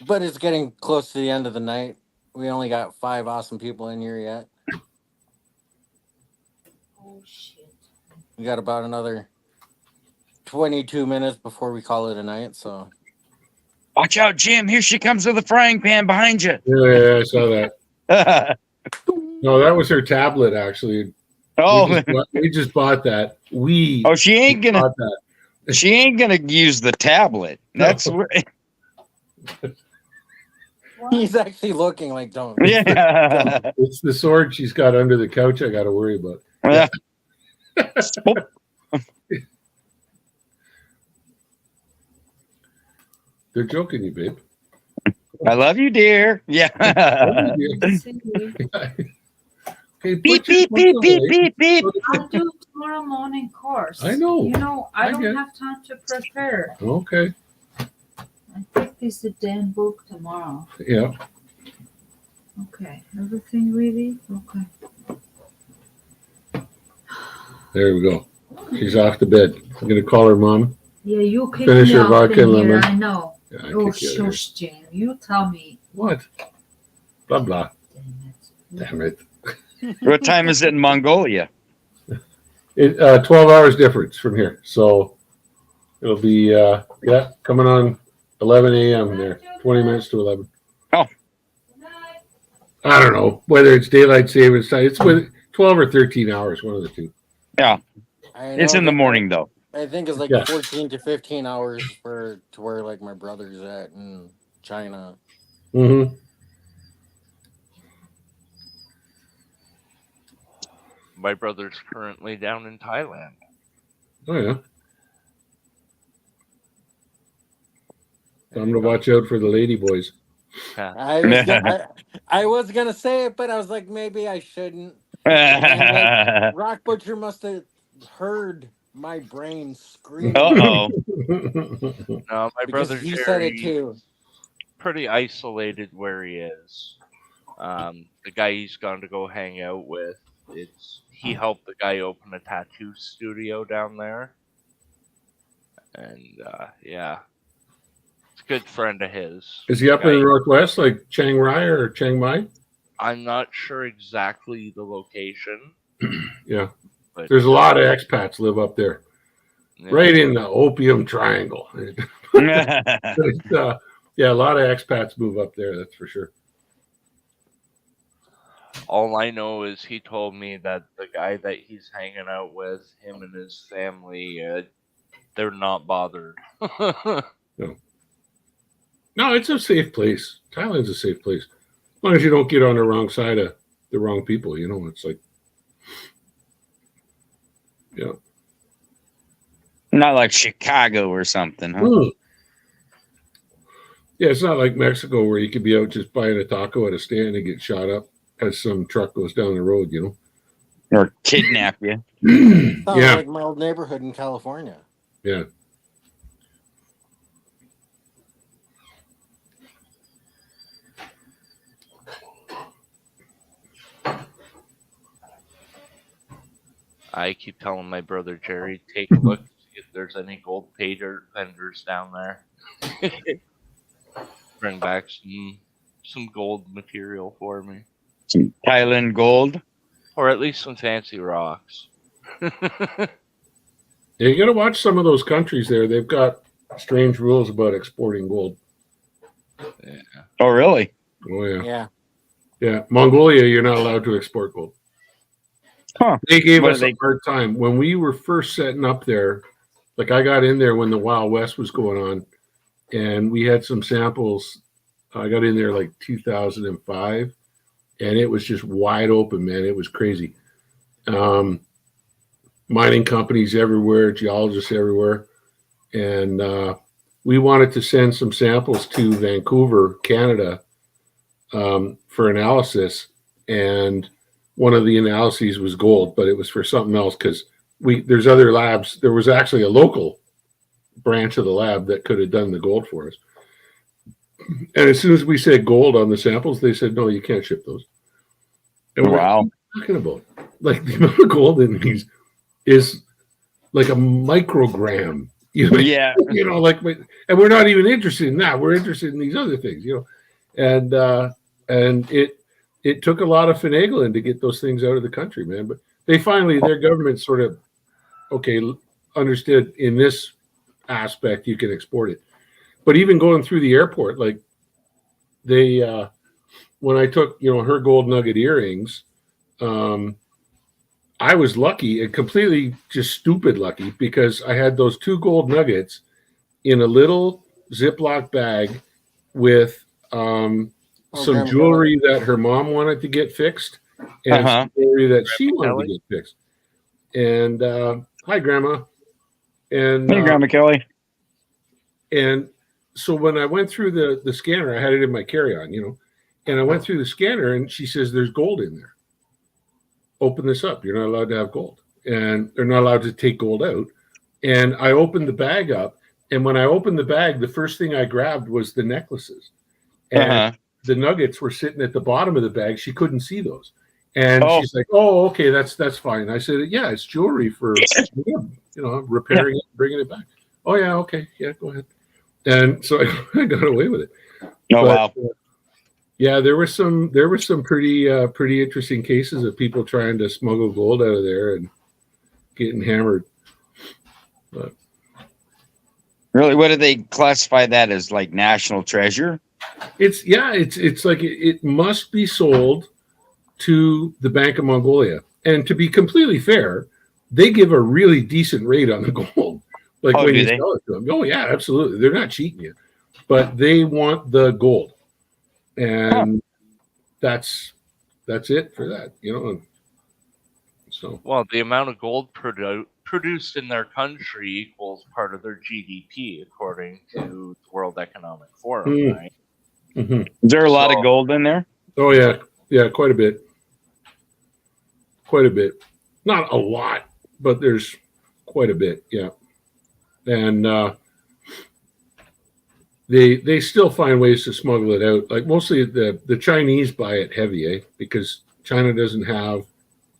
But it's getting close to the end of the night. We only got 5 awesome people in here yet. Oh shit. We got about another 22 minutes before we call it a night, so. Watch out, Jim. Here she comes with a frying pan behind you. Yeah, I saw that. No, that was her tablet, actually. Oh, we just bought that. she ain't gonna. Bought that. She ain't gonna use the tablet. That's No. where, He's actually looking like, don't. yeah. It's the sword she's got under the couch I got to worry about. Yeah. Oh, They're joking you, babe. I love you, dear. Yeah. See, Okay, Beep put your beep phone beep beep away. beep beep. I'll do tomorrow morning course. I know. You know, I I don't get it. have time to prepare. Okay. I take this damn book tomorrow. Yeah. Okay, everything ready? Okay. There we go. She's off to bed. I'm gonna call her mom. Yeah, you kick Finish me your out vodka in and here. lemon. I know. Yeah, I Oh, kick you out of here. shush, Jane. You tell me. What? Blah blah. Damn it. Damn it. What time is it in Mongolia? 12 hours difference from here. So it'll be coming on 11 a.m. there. 20 minutes to 11. Oh. I don't know whether it's daylight savings time. It's with 12 or 13 hours, one of the two. Yeah, I it's know in the that- morning though. I think it's like Yeah. 14 to 15 hours for to where like my brother's at in China. Mm-hmm. My brother's currently down in Thailand. Oh yeah. I'm gonna watch out for the lady boys. I was gonna say it, but I was like, maybe I shouldn't. And, Rock Butcher must have heard my brain scream. Uh-oh. No, my Because brother he Jerry said it too. pretty isolated where he is. The guy he's gone to go hang out with, he helped the guy open a tattoo studio down there, and yeah, it's a good friend of his. Is he up Guy- in the northwest, like Chiang Rai or Chiang Mai? I'm not sure exactly the location. Yeah. But There's a lot of expats live up there, yeah. right in the Opium Triangle. Yeah, a lot of expats move up there. That's for sure. All I know is he told me that the guy that he's hanging out with, him and his family, they're not bothered. No, it's a safe place. Thailand's a safe place. As long as you don't get on the wrong side of the wrong people, it's like, yeah. Not like Chicago or something, huh? Mm. Yeah, it's not like Mexico where you could be out just buying a taco at a stand and get shot up as some truck goes down the road, Or kidnap you. Sounds Yeah, like my old neighborhood in California. yeah. I keep telling my brother Jerry, take a look, see if there's any gold pay dirt vendors down there. Bring back some gold material for me, Some Thailand gold. or at least some fancy rocks. Yeah, you got to watch some of those countries there. They've got strange rules about exporting gold. Yeah. Oh, really? Oh, yeah. Yeah. Yeah. Mongolia, you're not allowed to export gold. Huh. They gave What us are a hard time. When we were first setting up there, like I got in there when the Wild West was going on, and we had some samples. I got in there like 2005, and it was just wide open, man. It was crazy. Mining companies everywhere, geologists everywhere. And we wanted to send some samples to Vancouver, Canada, for analysis. And one of the analyses was gold, but it was for something else because there's other labs. There was actually a local branch of the lab that could have done the gold for us. And as soon as we said gold on the samples, they said, no, you can't ship those. And we're Wow. like, what are you talking about? Like the amount of gold in these is like a microgram. Yeah. And we're not even interested in that. We're interested in these other things, And it took a lot of finagling to get those things out of the country, man. But they finally, their government sort of, understood in this aspect you can export it. But even going through the airport, like when I took, her gold nugget earrings, I was lucky and completely just stupid lucky because I had those 2 gold nuggets in a little Ziploc bag with some Grandma jewelry that her mom wanted to get fixed and some jewelry that she wanted to get fixed. And hi, Grandma. And Hey, Grandma Kelly. and so when I went through the scanner, I had it in my carry-on, and I went through the scanner and she says, there's gold in there. Open this up. You're not allowed to have gold. And they're not allowed to take gold out. And I opened the bag up. And when I opened the bag, the first thing I grabbed was the necklaces. And the nuggets were sitting at the bottom of the bag. She couldn't see those. And she's like, oh, okay, that's fine. I said, yeah, it's jewelry for, repairing it, bringing it back. Oh, yeah, okay. Yeah, go ahead. And so I got away with it. Wow. Yeah, there were some pretty interesting cases of people trying to smuggle gold out of there and getting hammered. But really, what do they classify that as? Like national treasure? It's like it must be sold to the Bank of Mongolia. And to be completely fair, they give a really decent rate on the gold. Like when you sell it to them. Oh yeah, absolutely. They're not cheating you, but they want the gold, and that's it for that. So well, the amount of gold produced in their country equals part of their GDP, according to the World Economic Forum. Right? Mm-hmm. Is there a lot of gold in there? Oh yeah, quite a bit. Not a lot, but there's quite a bit. Yeah. And they still find ways to smuggle it out. Like mostly the Chinese buy it heavy, because China doesn't have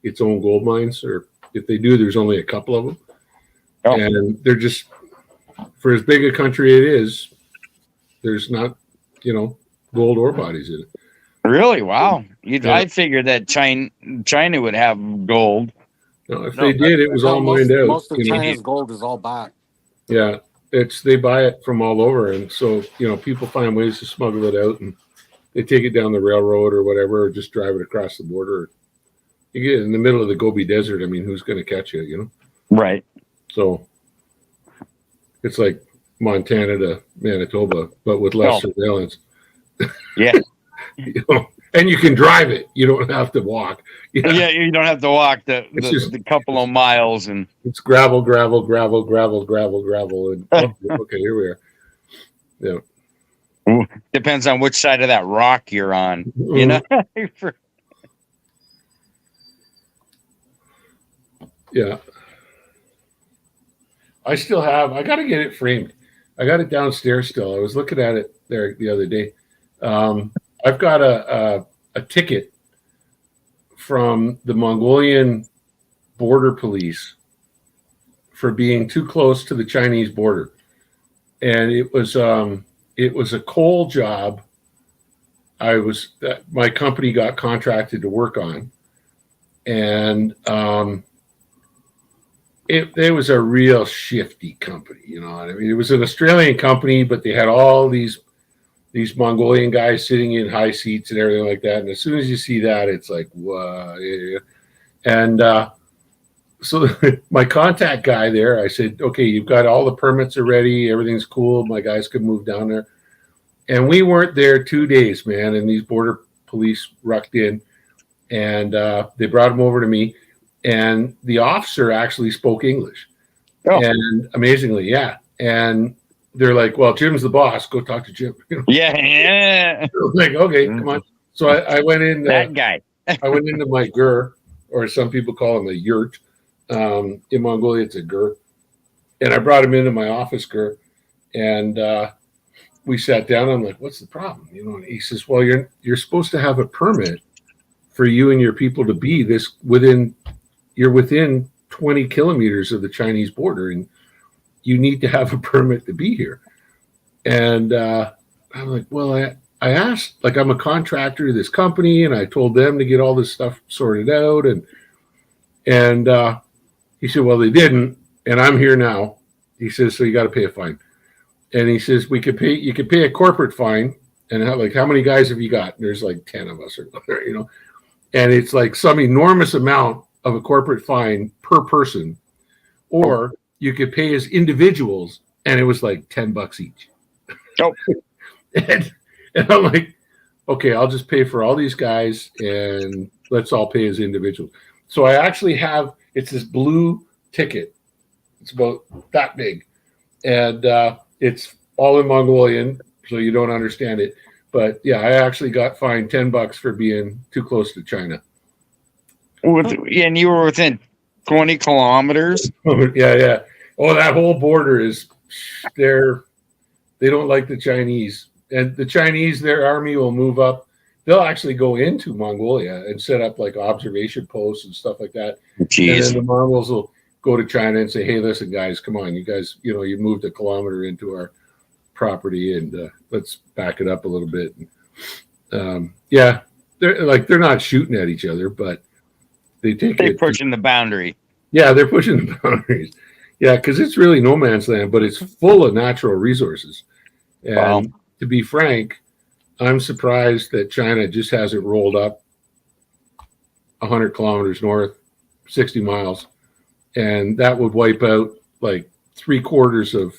its own gold mines, or if they do, there's only a couple of them. Oh. And they're just, for as big a country it is, there's not, gold ore bodies in it. Really? Wow. I figured that China would have gold. No, if they did, it was all mined out. Most of China's gold is all bought. Yeah, they buy it from all over, and so people find ways to smuggle it out, and they take it down the railroad or whatever, or just drive it across the border. You get in the middle of the Gobi Desert. I mean, who's going to catch you? Right. So it's like Montana to Manitoba, but with less surveillance. Yeah. And you can drive it. You don't have to walk. Yeah, you don't have to walk the couple of miles, and it's gravel, and okay, here we are. Yeah. Depends on which side of that rock you're on. Yeah. I got to get it framed. I got it downstairs still. I was looking at it there the other day. I've got a ticket from the Mongolian border police for being too close to the Chinese border. And it was a coal job that my company got contracted to work on. And it was a real shifty company, you know what I mean? It was an Australian company, but they had all these Mongolian guys sitting in high seats and everything like that. And as soon as you see that, it's like, wow. And so my contact guy there, I said, okay, you've got all the permits already. Everything's cool. My guys could move down there. And we weren't there 2 days, man. And these border police rucked in, and they brought them over to me. And the officer actually spoke English. Oh. And amazingly, yeah. And they're like, well, Jim's the boss. Go talk to Jim. You know? Yeah. Like, okay, come on. So I went in. That guy. I went into my gur, or some people call him a yurt. In Mongolia, it's a gur. And I brought him into my office gur. And we sat down. I'm like, what's the problem? You know, and he says, well, you're supposed to have a permit for you and your people to be you're within 20 kilometers of the Chinese border, and you need to have a permit to be here. And I'm like, well, I asked, like, I'm a contractor to this company, and I told them to get all this stuff sorted out. And he said, well, they didn't, and I'm here now. He says, so you got to pay a fine. And he says, you could pay a corporate fine. And how many guys have you got? And there's like 10 of us, or you know, and it's like some enormous amount of a corporate fine per person, or you could pay as individuals, and it was like $10 each. Oh. and I'm like, okay, I'll just pay for all these guys, and let's all pay as individuals. So I actually have, it's this blue ticket. It's about that big, and it's all in Mongolian, so you don't understand it. But yeah, I actually got fined $10 for being too close to China. And you were within 20 kilometers. Yeah. Oh, that whole border is they don't like the Chinese, and the Chinese, their army will move up. They'll actually go into Mongolia and set up like observation posts and stuff like that. Jeez. And then the Mongols will go to China and say, "Hey, listen, guys, come on, you guys, you moved a kilometer into our property, and let's back it up a little bit." Yeah, they're not shooting at each other, but they're pushing the boundary. Yeah, they're pushing the boundaries. Yeah, because it's really no man's land, but it's full of natural resources. And Wow. To be frank, I'm surprised that China just hasn't rolled up 100 kilometers north, 60 miles, and that would wipe out like 3/4 of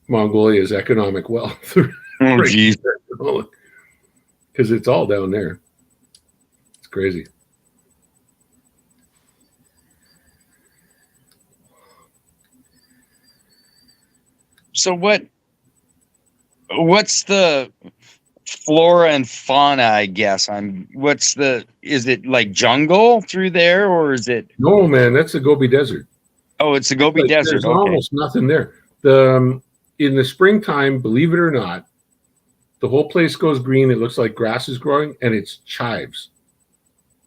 Mongolia's economic wealth. Oh, geez. Because it's all down there. It's crazy. So what's the flora and fauna, I guess? Is it like jungle through there, or is it? No, man, that's the Gobi Desert. Oh, it's the Gobi Desert. There's Okay. almost nothing there. In the springtime, believe it or not, the whole place goes green. It looks like grass is growing, and it's chives.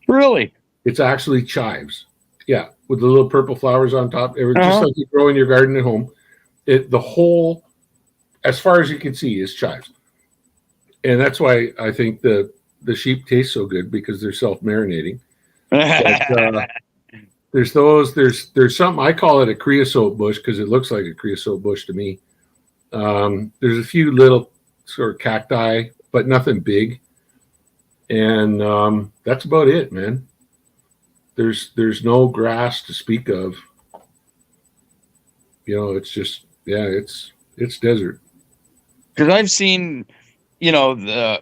Really? It's actually chives. Yeah, with the little purple flowers on top. Just Uh-huh. like you grow in your garden at home. The whole, as far as you can see, is chives. And that's why I think the sheep taste so good, because they're self-marinating. But, there's those. There's something, I call it a creosote bush because it looks like a creosote bush to me. There's a few little sort of cacti, but nothing big. And that's about it, man. There's no grass to speak of. It's just, yeah, it's desert. Because I've seen, I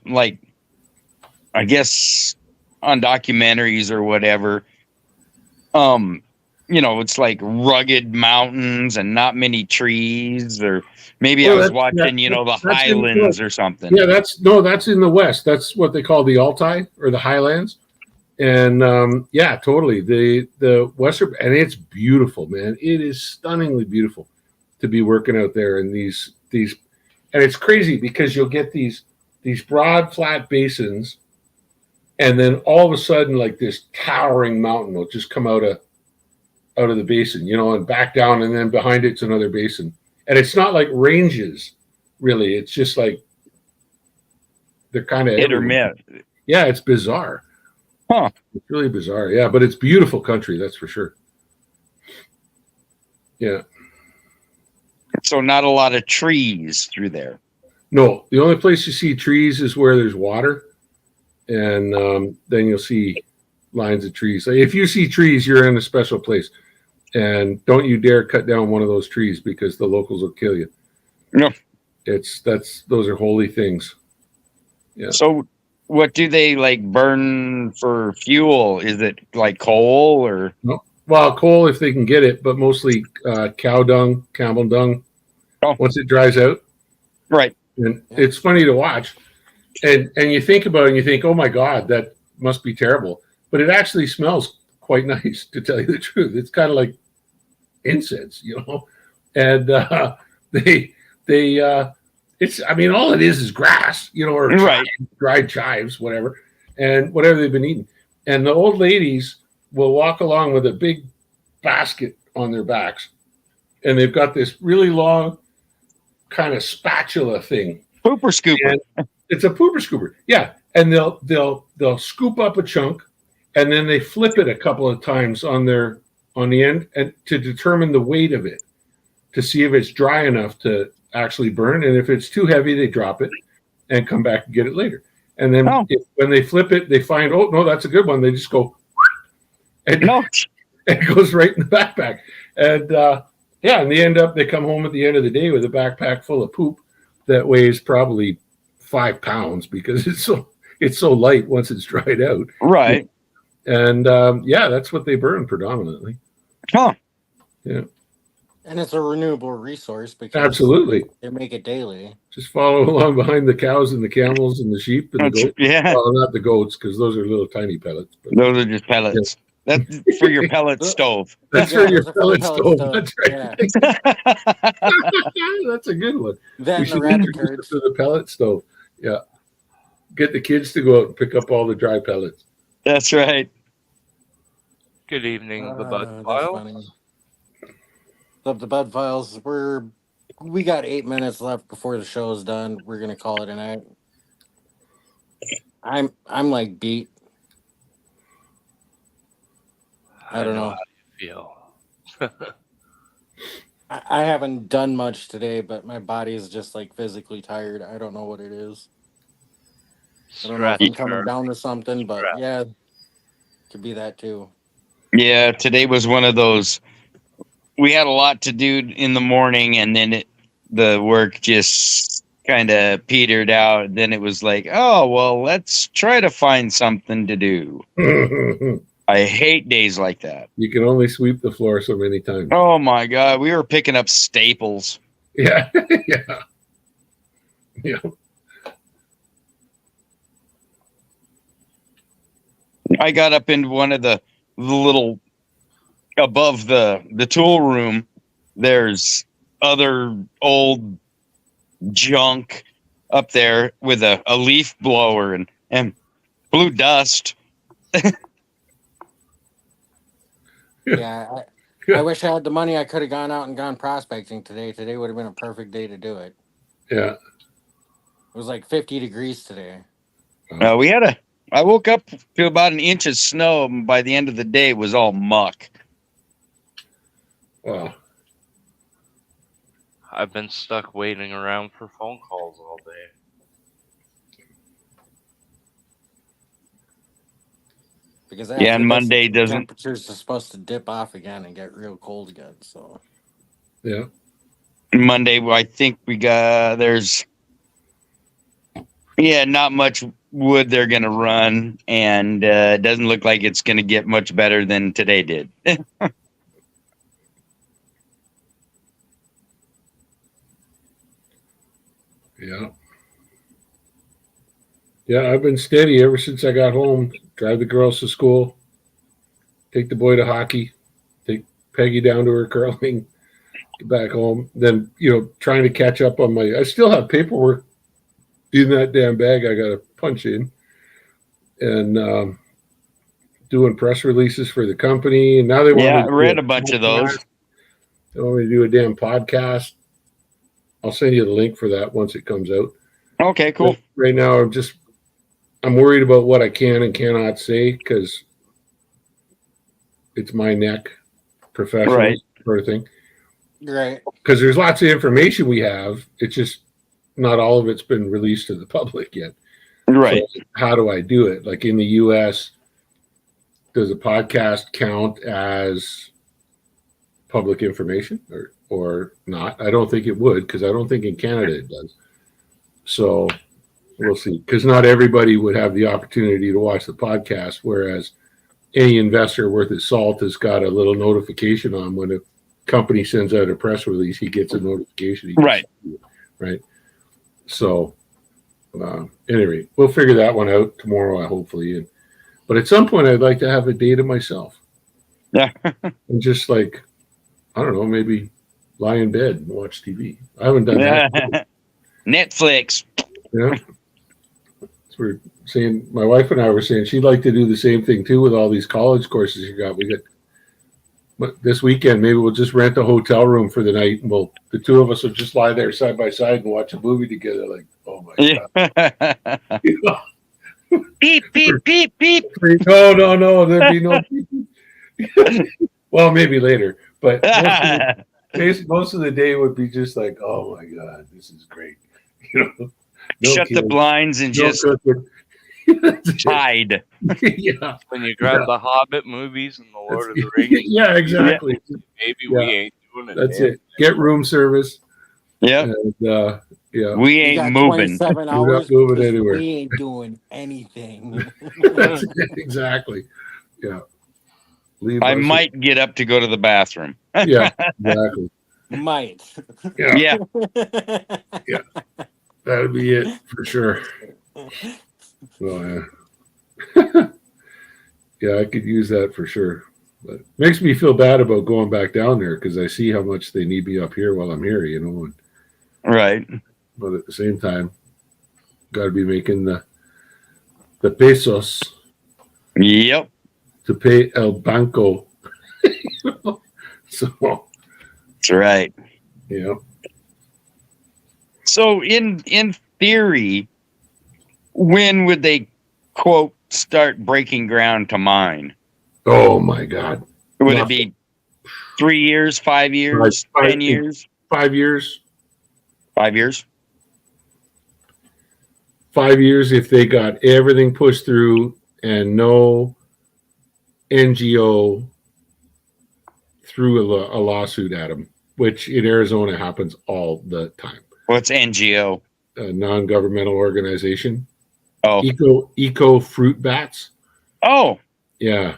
guess on documentaries or whatever, it's like rugged mountains and not many trees, or maybe I was watching, the highlands or something. Yeah, that's in the west. That's what they call the Altai, or the highlands. And yeah, totally. The western, and it's beautiful, man. It is stunningly beautiful to be working out there in these, and it's crazy because you'll get these broad, flat basins, and then all of a sudden, like this towering mountain will just come out of the basin, and back down, and then behind it's another basin. And it's not like ranges, really. It's just like they're kind of hit or miss. Yeah, it's bizarre. Huh. It's really bizarre. Yeah, but it's beautiful country, that's for sure. Yeah. So not a lot of trees through there. No, the only place you see trees is where there's water, and then you'll see lines of trees. If you see trees, you're in a special place, and don't you dare cut down one of those trees because the locals will kill you. No, those are holy things. Yeah. So what do they like burn for fuel? Is it like coal or? No. Well, coal if they can get it, but mostly cow dung, camel dung. Oh. Once it dries out. Right. And it's funny to watch. And you think about it and you think, oh my God, that must be terrible. But it actually smells quite nice, to tell you the truth. It's kind of like incense, And all it is grass, or right. dried chives, whatever, and whatever they've been eating. And the old ladies will walk along with a big basket on their backs, and they've got this really long kind of spatula thing. Pooper scooper. And it's a pooper scooper. Yeah. And they'll scoop up a chunk, and then they flip it a couple of times on the end, and to determine the weight of it, to see if it's dry enough to actually burn. And if it's too heavy, they drop it and come back and get it later. And then when they flip it, they find, oh no, that's a good one. They just go, and, No. and it goes right in the backpack. And they come home at the end of the day with a backpack full of poop that weighs probably 5 pounds because it's so light once it's dried out. Right. And that's what they burn predominantly. Huh. Yeah. And it's a renewable resource because Absolutely. they make it daily. Just follow along behind the cows and the camels and the sheep and the goats. Yeah. Well, not the goats because those are little tiny pellets. But Those are just pellets. That's for your pellet stove. that's Yeah, for your those are for the pellet pellet stove. stove. That's right. That's a good one. That We and the should rabbit introduce it turds. to the pellet stove. Yeah. Get the kids to go out and pick up all the dry pellets. That's right. Good evening, the Bud That's File. funny. The Bud Files. We got 8 minutes left before the show's done. We're gonna call it a night. I'm like beat. I don't know. How you feel. I haven't done much today, but my body is just like physically tired. I don't know what it is. I don't know if I'm coming down to something, but yeah, could be that too. Yeah, today was one of those. We had a lot to do in the morning, and then the work just kind of petered out. Then it was like, oh, well, let's try to find something to do. I hate days like that. You can only sweep the floor so many times. Oh, my God. We were picking up staples. Yeah. Yeah. Yeah. I got up into one of the little above the tool room. There's other old junk up there with a leaf blower and blue dust. Yeah, I wish I had the money. I could have gone out and gone prospecting today. Today would have been a perfect day to do it. Yeah. It was like 50 degrees today. I woke up to about an inch of snow, and by the end of the day, it was all muck. Wow. I've been stuck waiting around for phone calls all day. Because And Monday doesn't. Temperatures are supposed to dip off again and get real cold again. So Yeah. Monday, I think there's not much wood they're going to run, and it doesn't look like it's going to get much better than today did. Yeah. Yeah, I've been steady ever since I got home. Drive the girls to school, take the boy to hockey, take Peggy down to her curling, get back home. Then, trying to catch up on I still have paperwork in that damn bag I got to punch in. And doing press releases for the company. And now they want I read a bunch of those. They want me to do a damn podcast. I'll send you the link for that once it comes out. Okay, cool. But right now, I'm worried about what I can and cannot say because it's my neck, professional Right. sort of thing. right. Because there's lots of information we have. It's just not all of it's been released to the public yet. Right. So how do I do it? Like in the U.S., does a podcast count as public information or not? I don't think it would because I don't think in Canada it does. So we'll see. Because not everybody would have the opportunity to watch the podcast, whereas any investor worth his salt has got a little notification on when a company sends out a press release, he gets a notification. Right. Right. So anyway, we'll figure that one out tomorrow, hopefully. But at some point, I'd like to have a day to myself. Yeah. And just like, I don't know, maybe lie in bed and watch TV. I haven't done that. Netflix. Yeah. So we're saying, my wife and I were saying she'd like to do the same thing too with all these college courses you got. But this weekend, maybe we'll just rent a hotel room for the night and the two of us will just lie there side by side and watch a movie together. Like, oh my God. Beep, beep, beep, beep. No. There'd be no beep. Well, maybe later. But most of the day would be just like, oh my God, this is great. No Shut kids, the blinds and no just cooking. Hide. Yeah, When you grab the Hobbit movies and the Lord of the Rings, yeah, exactly. maybe Yeah. we ain't doing it. That's damn it. Get room service. Yep. And yeah, We You ain't got moving. 27 we're not hours moving because anywhere. we ain't doing anything. That's it, exactly. Yeah. Leave I us. might get up to go to the bathroom. Yeah, exactly. Might. Yeah, Yeah. that would be it for sure. Well, yeah. Yeah, I could use that for sure. But it makes me feel bad about going back down there because I see how much they need me up here while I'm here, you know. Right. But at the same time, got to be making the pesos Yep. to pay El Banco. So, That's right. yeah. So in theory, when would they quote start breaking ground to mine? Oh my God. Would Nothing. it be 3 years, 5 years, Five- 10 years? 5 years. 5 years. 5 years if they got everything pushed through and no NGO threw a lawsuit at them, which in Arizona happens all the time. What's NGO? A non-governmental organization. Oh. Eco fruit bats. Oh, Yeah.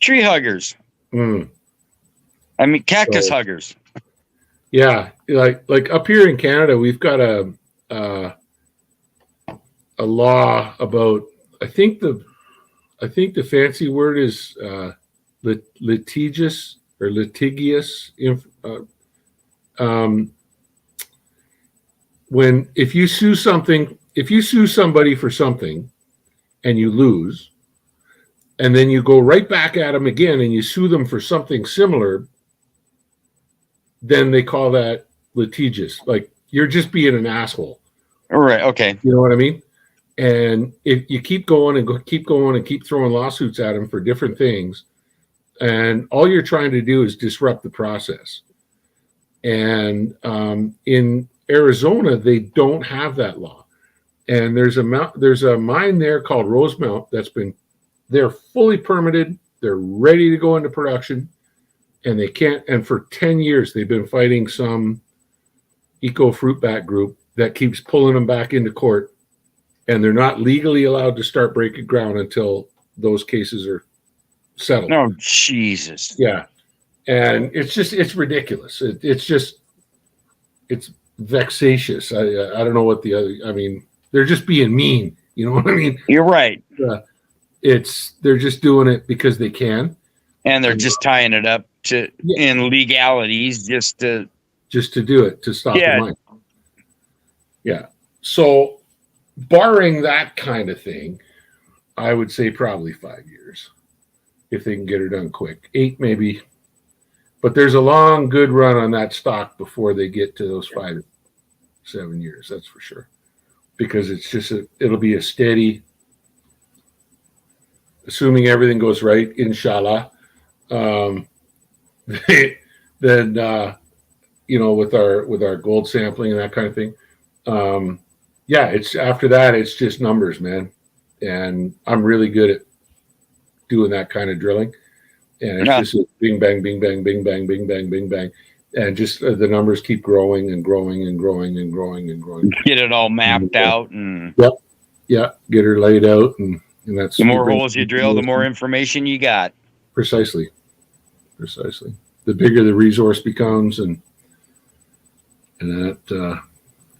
tree huggers. Mm. I mean cactus So- huggers. Yeah, like up here in Canada, we've got a law about. I think the fancy word is litigious or litigious. When if you sue somebody for something, and you lose, and then you go right back at them again, and you sue them for something similar, then they call that litigious. Like you're just being an asshole. All right. Okay. You know what I mean? And if you keep going and keep throwing lawsuits at them for different things, and all you're trying to do is disrupt the process. And in Arizona, they don't have that law. And there's a mine there called Rosemount they're fully permitted. They're ready to go into production. And they can't. And for 10 years, they've been fighting some eco fruit bat group that keeps pulling them back into court. And they're not legally allowed to start breaking ground until those cases are settled. Oh, Jesus. Yeah. And it's ridiculous. It's vexatious. I don't know what they're just being mean. You know what I mean? You're right. They're just doing it because they can. And they're just tying it up in legalities just to do it, to stop Yeah. the mine. Yeah. So barring that kind of thing, I would say probably 5 years if they can get her done quick. 8 maybe. But there's a long, good run on that stock before they get to those 5-7 years. That's for sure. Because it's just it'll be a steady, assuming everything goes right, inshallah. Then with our gold sampling and that kind of thing. It's after that, it's just numbers, man. And I'm really good at doing that kind of drilling. And it's just bing, bang, bing, bang, bing, bang, bing, bang, bing, bang. And just the numbers keep growing and growing and growing and growing and growing. get it all mapped out. And Yep. Yeah. Get her laid out. And that's the more holes you drill, the more information you got. Precisely. The bigger the resource becomes. And that,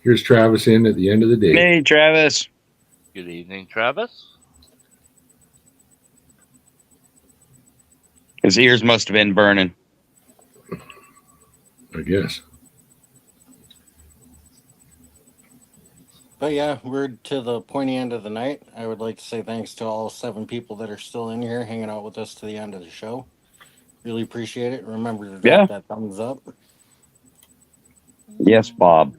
here's Travis in at the end of the day. Hey, Travis. Good evening, Travis. His ears must have been burning. I guess. But yeah, we're to the pointy end of the night. I would like to say thanks to all 7 people that are still in here hanging out with us to the end of the show. Really appreciate it. Remember to drop that thumbs up. Yes, Bob.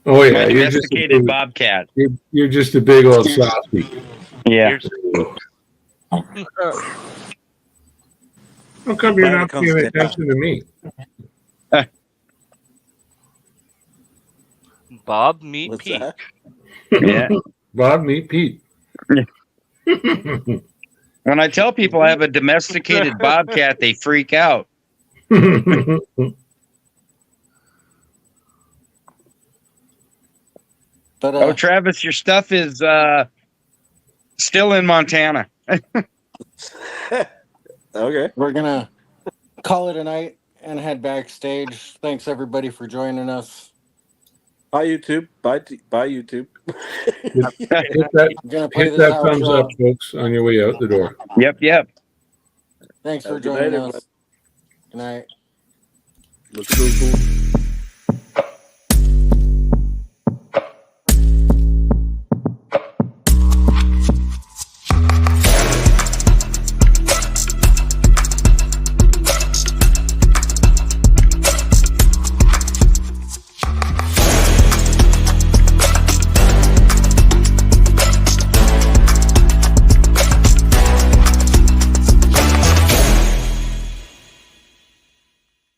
Oh yeah, My you're domesticated bobcat. You're just a big old softy. Yeah. How come you're not paying attention to me? Bob, meet What's Pete. that? Yeah. Bob, meet Pete. When I tell people I have a domesticated bobcat, they freak out. But Oh, Travis, your stuff is still in Montana. Okay. we're gonna call it a night and head backstage. Thanks everybody for joining us. Bye YouTube. Bye YouTube. hit that, I'm gonna play hit this that thumbs outro. up, folks, on your way out the door. Yep. Thanks Have for a good joining night, us. Good night. Look cool.